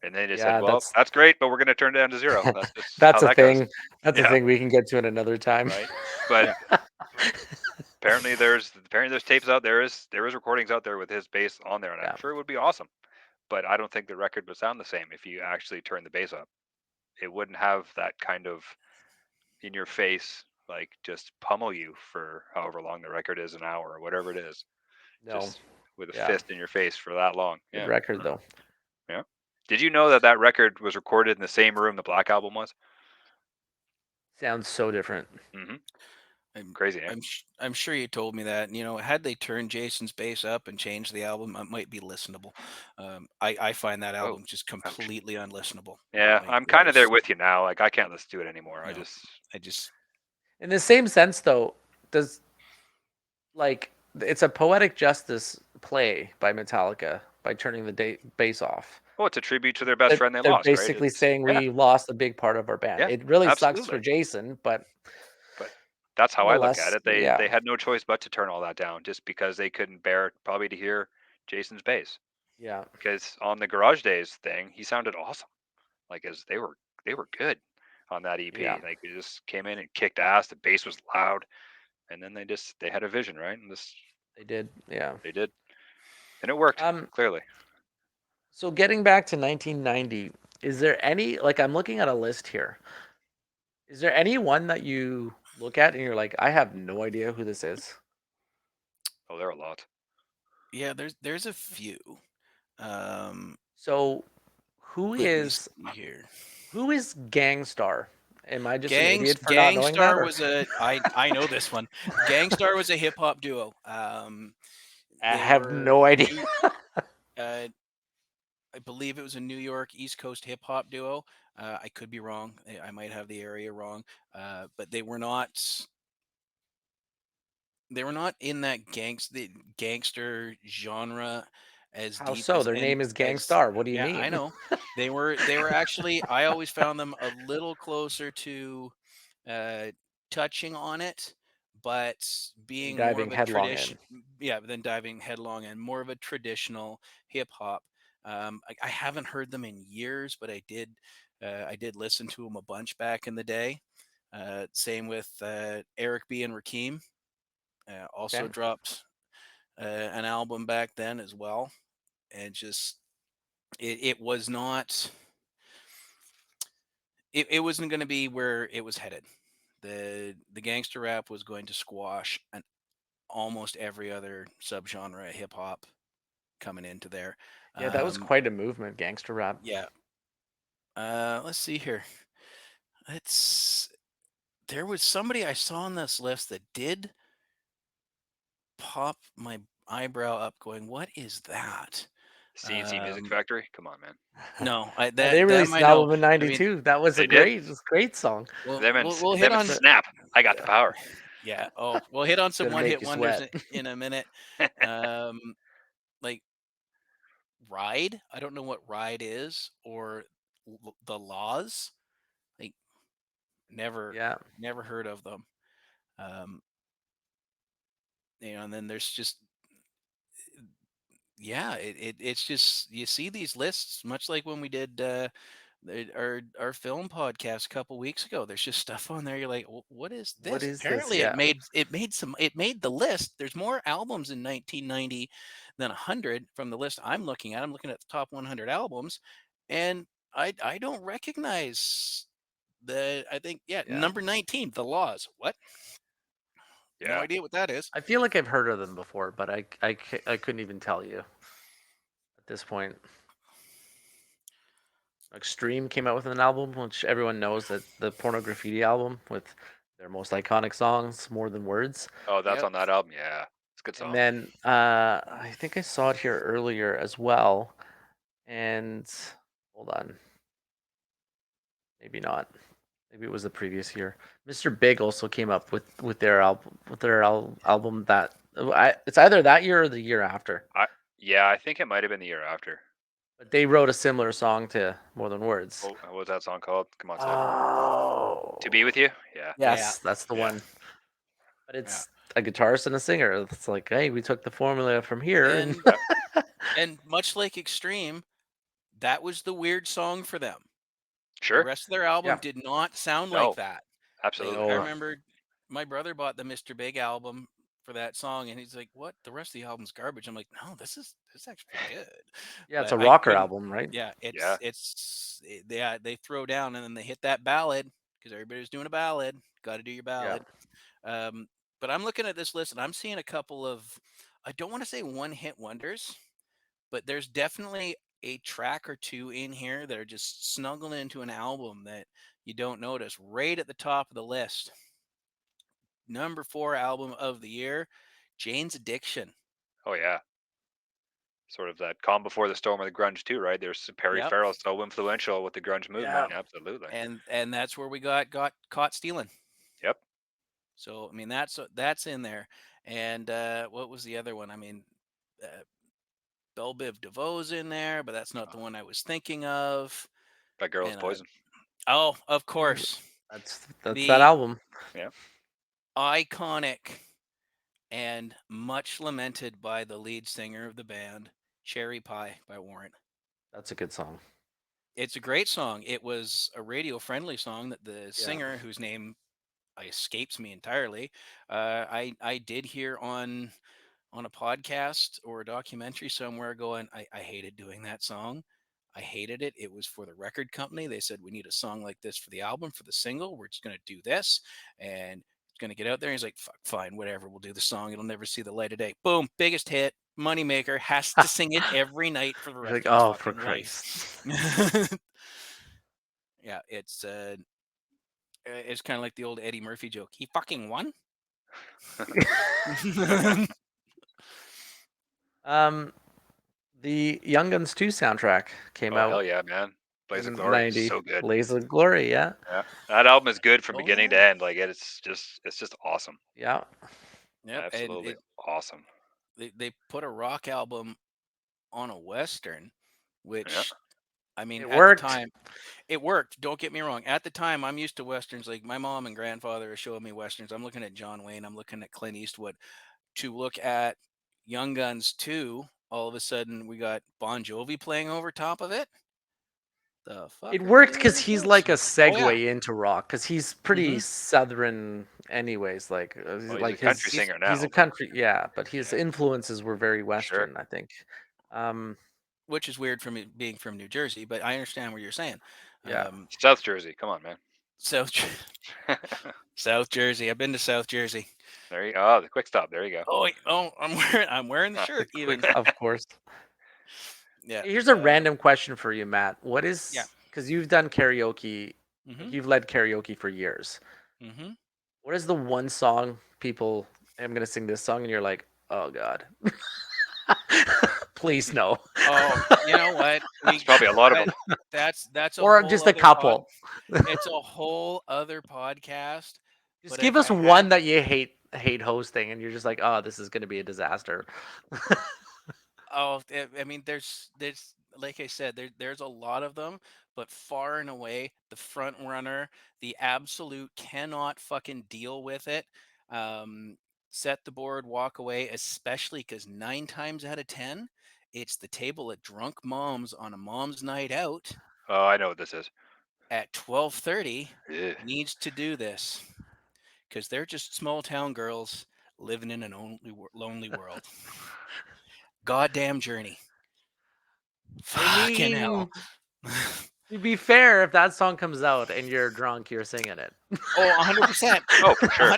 and they just said, yeah, "Well, that's great, but we're going to turn it down to zero." That's just how that's a that goes. thing. That's a Yeah, thing we can get to in another time. right. But Yeah. apparently there's tapes out there. There is recordings out there with his bass on there, and I'm Yeah. sure it would be awesome. But I don't think the record would sound the same if you actually turn the bass up. It wouldn't have that kind of in your face, like just pummel you for however long the record is, an hour or whatever it is, No. just with a Yeah. fist in your face for that long. Good Yeah, record though. yeah. Did you know that that record was recorded in the same room the Black Album was? Sounds so different. Hmm. I'm Crazy, eh? I'm sure you told me that. Had they turned Jason's bass up and changed the album, it might be listenable. I find that Oh, album just I'm sh- completely unlistenable. yeah, Like I'm kind of there there's, with you now. Like I can't listen to it anymore. you know, I just In the same sense though, does like it's a poetic justice play by Metallica by turning the bass off. oh, it's a tribute to their best That friend they they're lost, right? basically saying Yeah, we lost a big part of our band. yeah, It really sucks for absolutely. Jason, but But that's how I look at nonetheless, it. yeah, They had no choice but to turn all that down just because they couldn't bear probably to hear Jason's bass. yeah, Because on the Garage Days thing, he sounded awesome. Like as they were good on that yeah, EP. Like they just came in and kicked ass. The bass was loud, and then they had a vision, right? And they did, yeah. they did, and it worked Um, clearly. so getting back to 1990, is there any like I'm looking at a list here. Is there any one that you look at and you're like, I have no idea who this is? Oh, there are a lot. yeah, there's a few. Um, So who Let me is see here. Gangstar? Am I just an idiot for not knowing that? Gangstar Or was I know this one. Gangstar was a hip hop duo. I They have were no idea. uh, I believe it was a New York East Coast hip hop duo. I could be wrong. I might have the area wrong. But they were not in that the gangster genre as How deep so? as Their and name is as Gangstar. What do you yeah, I mean? know. They were actually, I always found them a little closer to uh touching on it, but And being more diving of a headlong tradition, in. yeah, than diving headlong, and more of a traditional hip hop. I haven't heard them in years, but I did listen to them a bunch back in the day. Same with Eric B and Rakim. Also Okay. dropped an album back then as well, and just it was not it wasn't going to be where it was headed. The gangster rap was going to squash almost every other subgenre of hip hop coming into there. Yeah, that was Um, quite a movement, gangster rap. yeah. Let's see here. Let's. There was somebody I saw on this list that did pop my eyebrow up, going, "What is that?" CNC Music Um, Factory. Come on, man. no, They that released I an know. album in I mean, '92. That was They did. it was a great song. we'll hit on Snap. I got the Yeah. power. yeah. Oh, we'll hit on some Gonna one make hit you wonders sweat. in a minute. Um, like Ride. I don't know what Ride is or the Laws. Like never Yeah. never heard of them. Um, and then there's just yeah, it's just you see these lists much like when we did our film podcast a couple weeks ago. There's just stuff on there. You're like, What is What this?" is this? Apparently, Yeah. it made the list. There's more albums in 1990 than 100 from the list I'm looking at. I'm looking at the top 100 albums, and I don't recognize the. I think yeah, Yeah. number 19, The Laws. What? No Yeah. idea what that is. I feel like I've heard of them before, but I couldn't even tell you at this point. Extreme came out with an album, which everyone knows that the Porno Graffiti album with their most iconic songs, More Than Words. Oh, that's Yep. on that album. Yeah, it's a good And song. then I think I saw it here earlier as well. And hold on, maybe not. Maybe it was the previous year. Mr. Big also came up with their album that it's either that year or the year after. Yeah, I think it might have been the year after. But they wrote a similar song to More Than Words. What was that song called? Come on, say it. Oh, To Be With You. Yeah. yes, that's the Yeah. one. But it's a guitarist and a singer. It's like, hey, we took the formula from here, and And much like Extreme, that was the weird song for them. The Sure. rest of their album Yeah. did not sound No. like that. Absolutely. I No. remember my brother bought the Mr. Big album for that song, and he's like, "What? The rest of the album's garbage." I'm like, "No, this is actually pretty good." yeah, it's But a I rocker couldn't. album, right? Yeah, Yeah. they throw down and then they hit that ballad because everybody's doing a ballad. Got to do your Yeah. ballad. But I'm looking at this list and I'm seeing a couple of, I don't want to say one hit wonders, but there's definitely a track or two in here that are just snuggled into an album that you don't notice. Right at the top of the list, number 4 album of the year, Jane's Addiction. Oh yeah. Sort of that calm before the storm of the grunge too, right? There's Perry Yep. Farrell so influential with the grunge movement. Yeah. Absolutely. And that's where we got caught stealing. Yep. So I mean that's in there. And what was the other one? I mean, uh, Belle Biv DeVoe's in there, but that's not the one I was thinking of. That Girl Is And Poison. oh, of course, That's the that album. iconic and much lamented by the lead singer of the band, Cherry Pie by Warrant. That's a good song. It's a great song. It was a radio friendly song that the Yeah. singer, whose name escapes me entirely, I did hear on a podcast or a documentary somewhere going, I hated doing that song. I hated it. It was for the record company. They said, we need a song like this for the album, for the single. We're just going to do this. And it's going to get out there. He's like, fine, whatever. We'll do the song. It'll never see the light of day. Boom. Biggest hit. Moneymaker. Has to sing it every night for the You're rest like, of his oh, for fucking life. Christ. Yeah, it's kind of like the old Eddie Murphy joke. He fucking won. The Young Guns 2 soundtrack came Oh out hell yeah, man. Blaze of in Glory. 90. So good. Blaze of Glory, yeah. Yeah. That album is good from Oh, beginning yeah. to end. Like it's just awesome. Yeah. Yep, and Absolutely awesome. they put a rock album on a western, which I mean, It at worked. the time, it worked. Don't get me wrong. At the time, I'm used to westerns. Like my mom and grandfather are showing me westerns. I'm looking at John Wayne. I'm looking at Clint Eastwood. To look at Young Guns 2, all of a sudden we got Bon Jovi playing over top of it. The fuck. It are worked we because doing he's with like a this? Oh, segue yeah. into rock because he's pretty Mhm. southern, anyways. Like, Well, he's like a country his, singer now. he's a country, yeah, but his influences were very western, I think. Which is weird for me being from New Jersey, but I understand what you're saying. Yeah. South Jersey. Come on, man. South South Jersey. I've been to South Jersey. There you go. Oh, the quick stop. There you go. Oh, I'm wearing the shirt even. Of course. Yeah. Here's a random question for you, Matt. What is? Yeah. Because you've done karaoke, Mhm. you've led karaoke for years. Mhm. What is the one song people? I'm gonna sing this song, and you're like, oh god, Please no. Oh, you know what? It's probably a lot of that- them. that's a Or whole just a other pod. couple. It's a whole other podcast. Just But give if us I one had, that you hate hosting, and you're just like, oh, this is going to be a disaster. oh, I mean, there's like I said, there's a lot of them, but far and away the front runner, the absolute cannot fucking deal with it. Um, Set the board, walk away, especially because 9 times out of 10, it's the table at drunk moms on a mom's night out Oh, I know what this is. at 12:30 Ugh. needs to do this because they're just small town girls living in an lonely world. Goddamn journey. I Fucking mean, hell. to be fair, if that song comes out and you're drunk, you're singing it. Oh, 100%. Oh, for sure.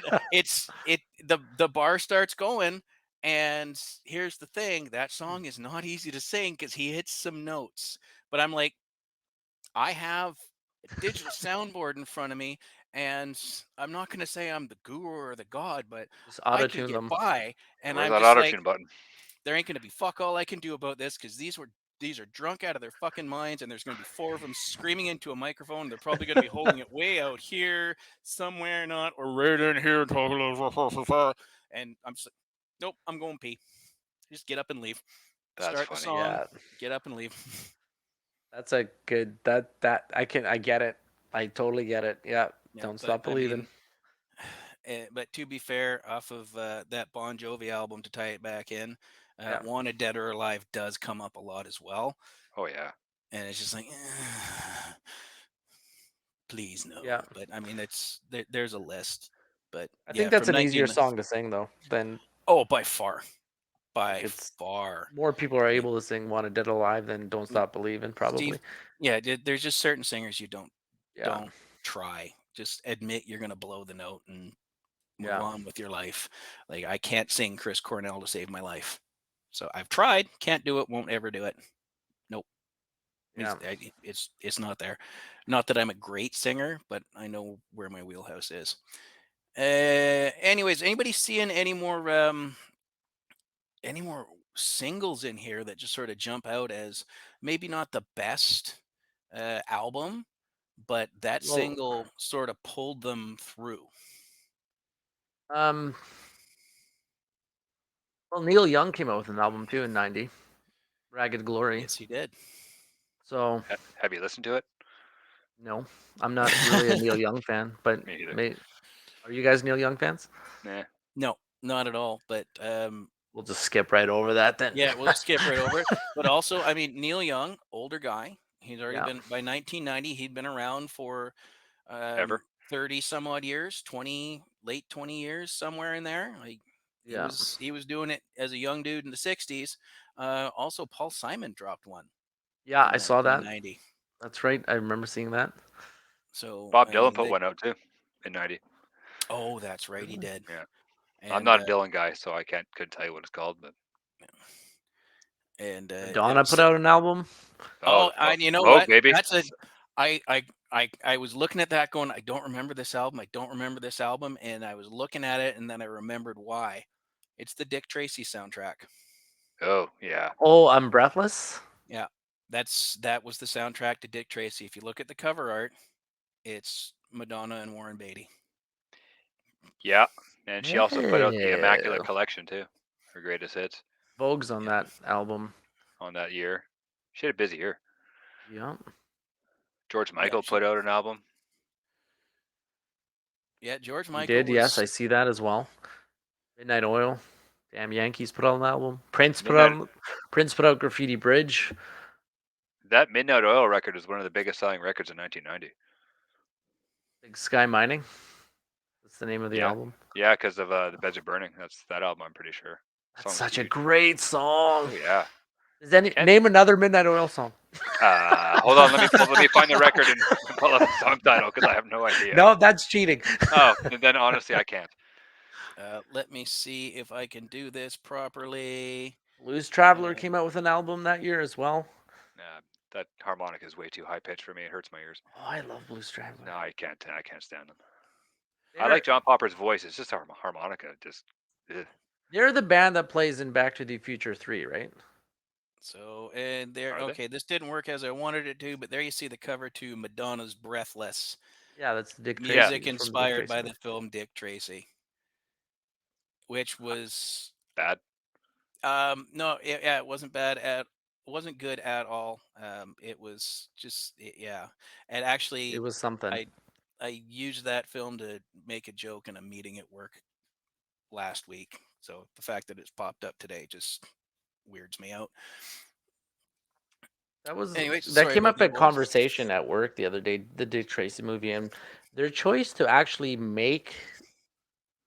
The bar starts going, and here's the thing, that song is not easy to sing because he hits some notes. But I'm like, I have a digital soundboard in front of me, and I'm not gonna say I'm the guru or the god, but Just I auto can tune get them. by. And Where's I'm that just auto like, tune button? there ain't gonna be fuck all I can do about this because these are drunk out of their fucking minds, and there's gonna be 4 of them screaming into a microphone. They're probably gonna be holding it way out here somewhere, not or right in here. And I'm just like, nope, I'm going pee. Just get up and leave. That's Start the funny. song, Yeah, get up and leave. that's a good I get it. I totally get it. Yeah, Yeah, don't but stop I believing. mean, but to be fair, off of that Bon Jovi album, to tie it back in, Yeah. "Wanted Dead or Alive" does come up a lot as well, Oh yeah. and it's just like, please no. Yeah. But I mean, there's a list, but I yeah, think that's from an easier 19. song to sing though than Oh, by far, by it's far. more people are I mean, able to sing "Wanted Dead Alive" than "Don't mm, Stop Believing" Steve, probably. yeah, there's just certain singers you Yeah. don't try. Just admit you're gonna blow the note and move Yeah. on with your life. Like I can't sing Chris Cornell to save my life. So I've tried, can't do it, won't ever do it. Nope. Yeah. It's not there. Not that I'm a great singer, but I know where my wheelhouse is. Anyways, anybody seeing any more singles in here that just sort of jump out as maybe not the best album, but that Well, single sort of pulled them through? um, well, Neil Young came out with an album too in '90, "Ragged Glory." Yes, he did. So Have you listened to it? no, I'm not really a Neil Young fan, but Me either. are you guys Neil Young fans? Nah. No, not at all. But We'll just skip right over that then. yeah, we'll just skip right over it. But also, I mean, Neil Young, older guy. He's already Yeah. been by 1990. He'd been around for Ever? 30 some odd years, 20 late 20 years, somewhere in there. Like Yeah. he was doing it as a young dude in the 60s. Also, Paul Simon dropped one Yeah, in I saw that. 1990. That's right. I remember seeing that. So Bob I Dylan mean, put one out too in '90. oh, that's right, he Really? did. Yeah. I'm And not a Dylan guy, so I couldn't tell you what it's called. But it Madonna was put out an album. oh, you know Vogue, what? baby. That's a I was looking at that going, I don't remember this album. I don't remember this album. And I was looking at it and then I remembered why. It's the Dick Tracy soundtrack. Oh yeah. Oh, I'm Breathless. Yeah. That was the soundtrack to Dick Tracy. If you look at the cover art, it's Madonna and Warren Beatty. Yeah. And she also put out the Immaculate Yeah. Collection too, her greatest hits Vogue's on Yeah. that album. on that year. She had a busy year. Yeah. George Yeah, Michael put out an album. yeah, George He Michael did. Yes, was I see that as well. Midnight Oil. Damn Yankees put out an album. Prince put out Graffiti Bridge. That Midnight Oil record is one of the biggest selling records in 1990. Big Sky Mining. That's the name of the Yeah. album. Yeah, because of the Beds Are Burning. That's that album. I'm pretty sure. That's Song's such a huge. great song. Oh yeah. Name another Midnight Oil song? Hold on. Let me find the record and pull up the song title because I have no idea. No, that's cheating. Oh, then honestly, I can't. let me see if I can do this properly. Blues Traveler came out with an album that year as well. That harmonica is way too high pitched for me. It hurts my ears. Oh, I love Blues Traveler. No, I can't stand them. I like John Popper's voice. It's just harmonica. Just. Ugh. They're the band that plays in Back to the Future 3, right? So, and there, Are they? okay, this didn't work as I wanted it to, but there you see the cover to Madonna's Breathless, Yeah, that's Dick Yeah. music Tracy from Dick inspired Tracy. by the film Dick Tracy, which was, Bad. no, yeah, it wasn't bad at, wasn't good at all. It was just, yeah. And It actually, was something. I used that film to make a joke in a meeting at work last week. So the fact that it's popped up today just weirds me out. Anyway, That sorry came about up that, at boys. conversation at work the other day, the Dick Tracy movie, and their choice to actually make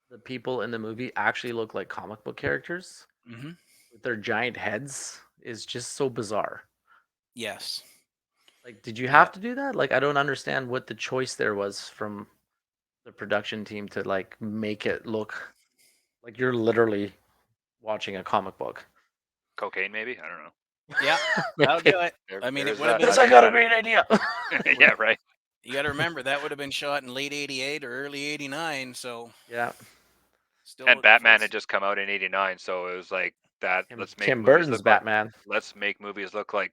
the people in the movie actually look like comic book characters Hmm. with their giant heads is just so bizarre. Yes. Like, did you Yeah. have to do that? Like, I don't understand what the choice there was from the production team to like make it look like you're literally watching a comic book. Cocaine, maybe. I don't know. Yeah. That'll do it. There, I mean, there it is would have that. been. Yes, I got a great idea. Yeah, right. You got to remember that would have been shot in late '88 or early '89. So Yeah, still And full Batman had just come out in '89, so it was like that. Let's make Tim movies Burton's look like Batman.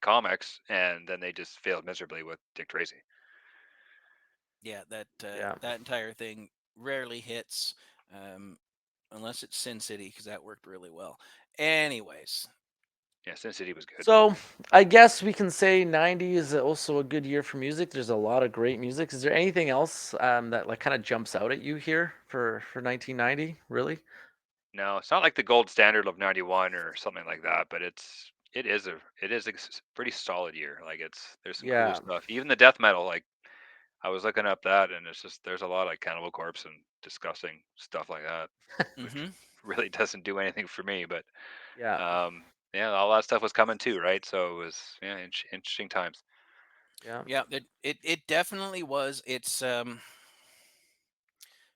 comics, and then they just failed miserably with Dick Tracy. yeah, Yeah, that entire thing rarely hits, um, unless it's Sin City because that worked really well. Anyways, Yeah, Sin City was good. so I guess we can say '90 is also a good year for music. There's a lot of great music. Is there anything else that like kind of jumps out at you here for 1990? Really? No, it's not like the gold standard of '91 or something like that, but it is a pretty solid year. Like there's some cool Yeah, stuff. Even the death metal, like I was looking up that, and it's just there's a lot of like Cannibal Corpse and disgusting stuff like that, which hmm really doesn't do anything for me. But yeah, yeah, all that stuff was coming too, right? So it was interesting times. yeah, yeah, it definitely was. It's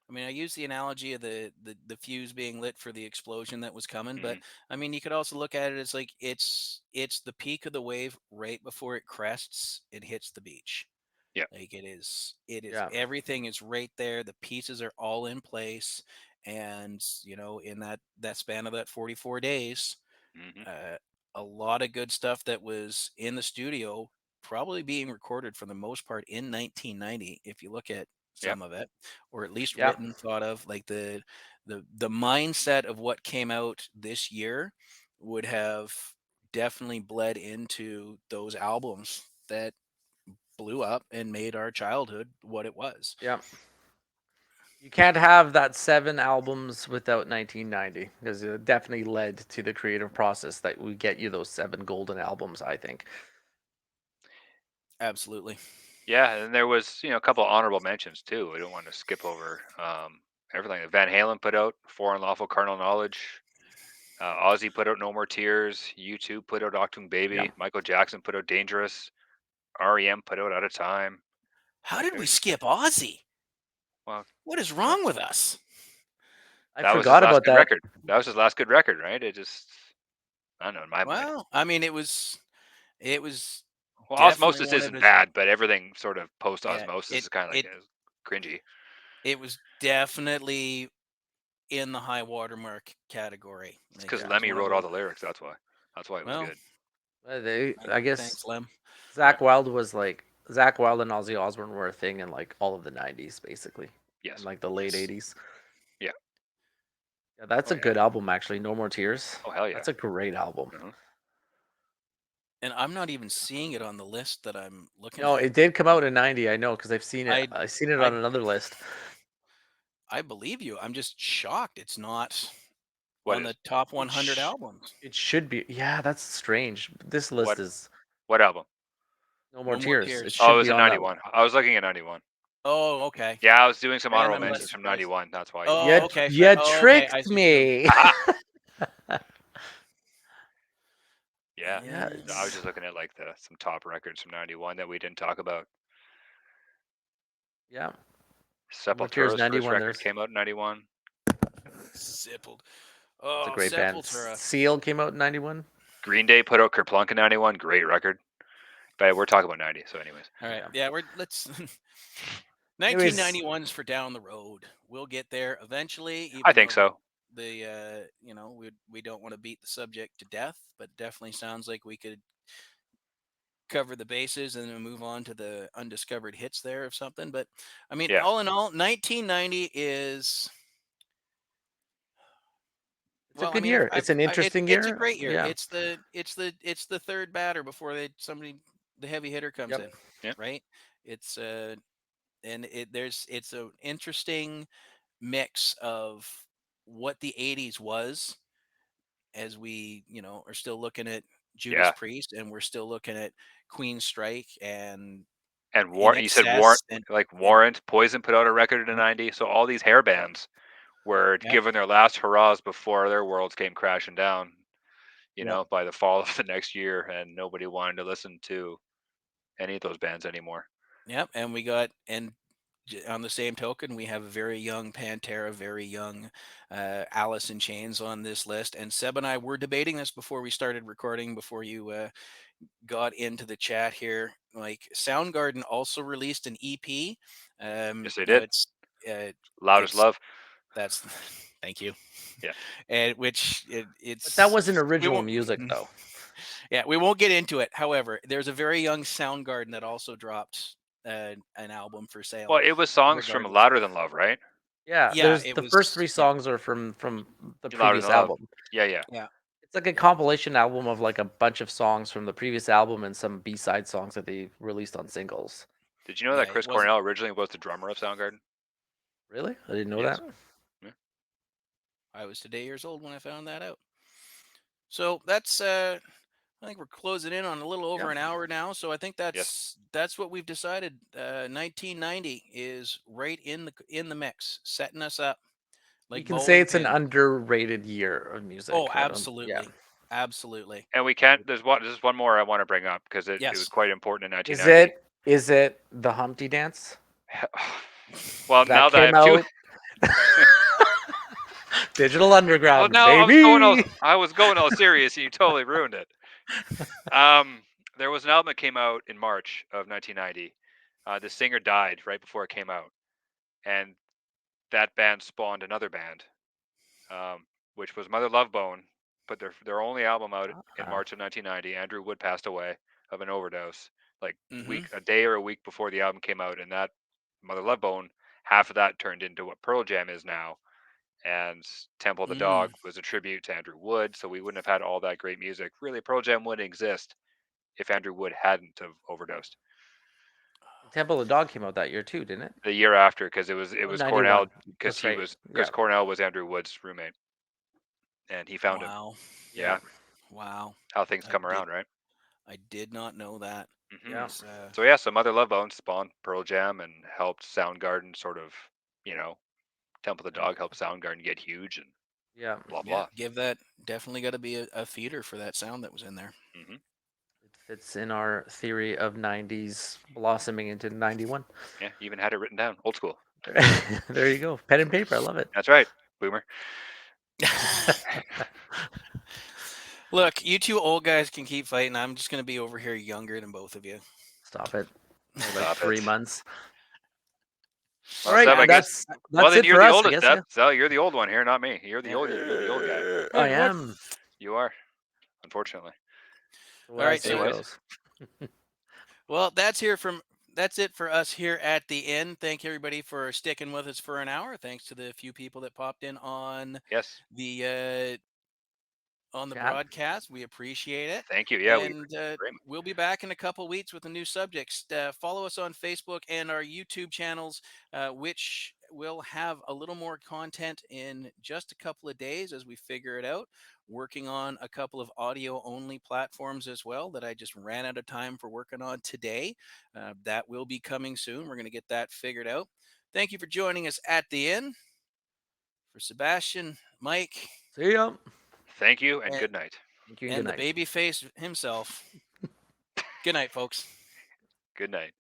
I mean, I use the analogy of the fuse being lit for the explosion that was coming, but Hmm. I mean, you could also look at it as like it's the peak of the wave right before it crests and hits the beach. Yeah, Like it is yeah, everything is right there. The pieces are all in place, and in that span of that 44 days, hmm, uh, a lot of good stuff that was in the studio, probably being recorded for the most part in 1990. If you look at yeah, some of it, or at least yeah, written, thought of, like the mindset of what came out this year would have definitely bled into those albums that blew up and made our childhood what it was. yeah. You can't have that 7 albums without 1990 because it definitely led to the creative process that we get you those 7 golden albums. I think. Absolutely. yeah. And there was a couple honorable mentions too. We don't want to skip over everything that Van Halen put out, For Unlawful Carnal Knowledge. Ozzy put out No More Tears. U2 put out Octung Yeah. Baby. Michael Jackson put out Dangerous. REM put out Out of Time. How Like did we there's skip Ozzy? well, What is uh, wrong with us? I that was his forgot last about good that. record. That was his last good record, right? It just I don't know in my mind. Well, I mean, it was Well, definitely Osmosis one of isn't his. bad, but everything sort of post Yeah, Osmosis it is kind of like it cringy. it was definitely in the high watermark category. It's Like because it was Lemmy one of wrote all those. the lyrics. That's why. That's why it was Well, good. I guess thanks, Lem. Zach Wild was like Zach Wild and Ozzy Osbourne were a thing in like all of the '90s, basically, in Yes. like the late Yes. '80s. Yeah. Yeah, that's Oh a yeah. good album, actually. No More Tears. Oh hell yeah. That's a great album. Uh-huh. And I'm not even seeing it on the list that I'm looking No, at. it did come out in '90. I know because I've seen it. I I've seen it I on another list. I believe you. I'm just shocked it's not What on is the top It 100 sh- albums. it should be. Yeah, that's strange. This list what is what album? No More No More Tears. It Tears. Oh, it should was be in on that. '91. I was looking at '91. Oh, okay. Yeah, I was doing some And honorable I'm less mentions from surprised. '91. That's why. Oh, You okay. you Oh, okay. I tricked see what you're doing. me. Aha! Yeah. Yeah, I was it's just looking at like some top records from '91 that we didn't talk about. yeah. No More Tears Sepultura's first '91. record There's came out in '91. Sippled. It's a Oh, great band. Sepultura. Seal came out in '91. Green Day put out Kerplunk in '91. Great record. But we're talking about '90. So, anyways. All right. Yeah. Yeah, let's Anyways, 1991's for down the road. We'll get there eventually, I even think though so. we don't want to beat the subject to death, but definitely sounds like we could cover the bases and then move on to the undiscovered hits there of something. But I mean, Yeah. all in all, 1990 is It's a well. I good mean, year. It's an interesting it's a year. great year. Yeah. It's the third batter before the heavy hitter comes Yep. in, Yeah. right? It's and it's an interesting mix of what the 80s was, as we are still looking at Judas Yeah. Priest, and we're still looking at Queen Strike and And In You said Warrant, Excess and like and Warrant, Poison put out a record in the yep, '90s. So all these hair bands were yep, given their last hurrahs before their worlds came crashing down. yep, By the fall of the next year, and nobody wanted to listen to any of those bands anymore. yep. And on the same token, we have a very young Pantera, very young Alice in Chains on this list. And Seb and I were debating this before we started recording, before you got into the chat here. Like, Soundgarden also released an EP. Yes, they Now did. uh, Loud as it's Love. that's thank you. Yeah. And which But that it's wasn't we original won't music though. yeah, we won't get into it. However, there's a very young Soundgarden that also dropped an album for sale. Well, it was songs from Regardless, Louder Than Love, right? Yeah, yeah, there's it the first was. three Yeah, songs are from the Louder previous Than Love. album. Yeah, yeah. yeah, It's like a yeah. compilation album of like a bunch of songs from the previous album and some B-side songs that they released on singles. Did you know Yeah, that it Chris wasn't. Cornell originally was the drummer of Soundgarden? Really? I didn't know Yes. that. Yeah. I was today years old when I found that out. So that's I think we're closing in on a little over Yeah. an hour now. So I think Yes. that's what we've decided. 1990 is right in the mix, setting us up We like can say bowling it's an pins. underrated year of Oh, music. I don't. Yeah. absolutely, absolutely. And we can't. There's one more I want to bring up because it was Yes. quite important in Is 1990. it the Humpty Dance Well, now that that I came have two. out? Digital Underground, Now baby. I was going all serious, and you totally ruined it. There was an album that came out in March of 1990. The singer died right before it came out, and that band spawned another band, which was Mother Love Bone. Put their only album out in Ah, March of 1990. Andrew Wood passed away of an overdose, like Mm-hmm. a day or a week before the album came out, and that Mother Love Bone, half of that turned into what Pearl Jam is now. And Temple of the Mm. Dog was a tribute to Andrew Wood, so we wouldn't have had all that great music. Really, Pearl Jam wouldn't exist if Andrew Wood hadn't have overdosed. Temple of the Dog came out that year too, didn't it? The year after, because it Oh, was 91. Cornell, That's right. because Yeah. Cornell was Andrew Wood's roommate, and he found him. Wow. Yeah. Yeah, Wow. how things I come did. around, right? I did not know that. Hmm. Yeah. It's, So yeah, so Mother Love Bone spawned Pearl Jam and helped Soundgarden sort of, you know, Temple of the Dog helped Soundgarden get huge and Yeah. blah yeah, blah. give that definitely got to be a feeder for that sound that was in there. Hmm. It fits in our theory of 90s blossoming into 91. Yeah, even had it written down, old school. There you go. Pen and paper. I love it. That's right, Boomer. Look, you two old guys can keep fighting. I'm just gonna be over here younger than both of you. Stop it. Only like Stop 3 it. months. Well, All right. Seb, I guess. That's Well, then it you're for the us, I oldest, guess. Yeah. Seb. So you're the old one here, not me. You're the Yeah. old guy. I am. You are, unfortunately. What All I right, say so Anyways. goes. well, that's it for us here at the end. Thank you everybody for sticking with us for an hour. Thanks to the few people that popped in on Yes. the Chat. broadcast. We appreciate it. Thank you. Yeah, we And very much. we'll be back in a couple weeks with a new subject. Follow us on Facebook and our YouTube channels, which will have a little more content in just a couple of days as we figure it out. Working on a couple of audio only platforms as well that I just ran out of time for working on today. That will be coming soon. We're going to get that figured out. Thank you for joining us at the end. For Sebastian, Mike, See ya. Thank you and and, good night. Thank you and and good the night. baby face himself. Good night, folks. Good night.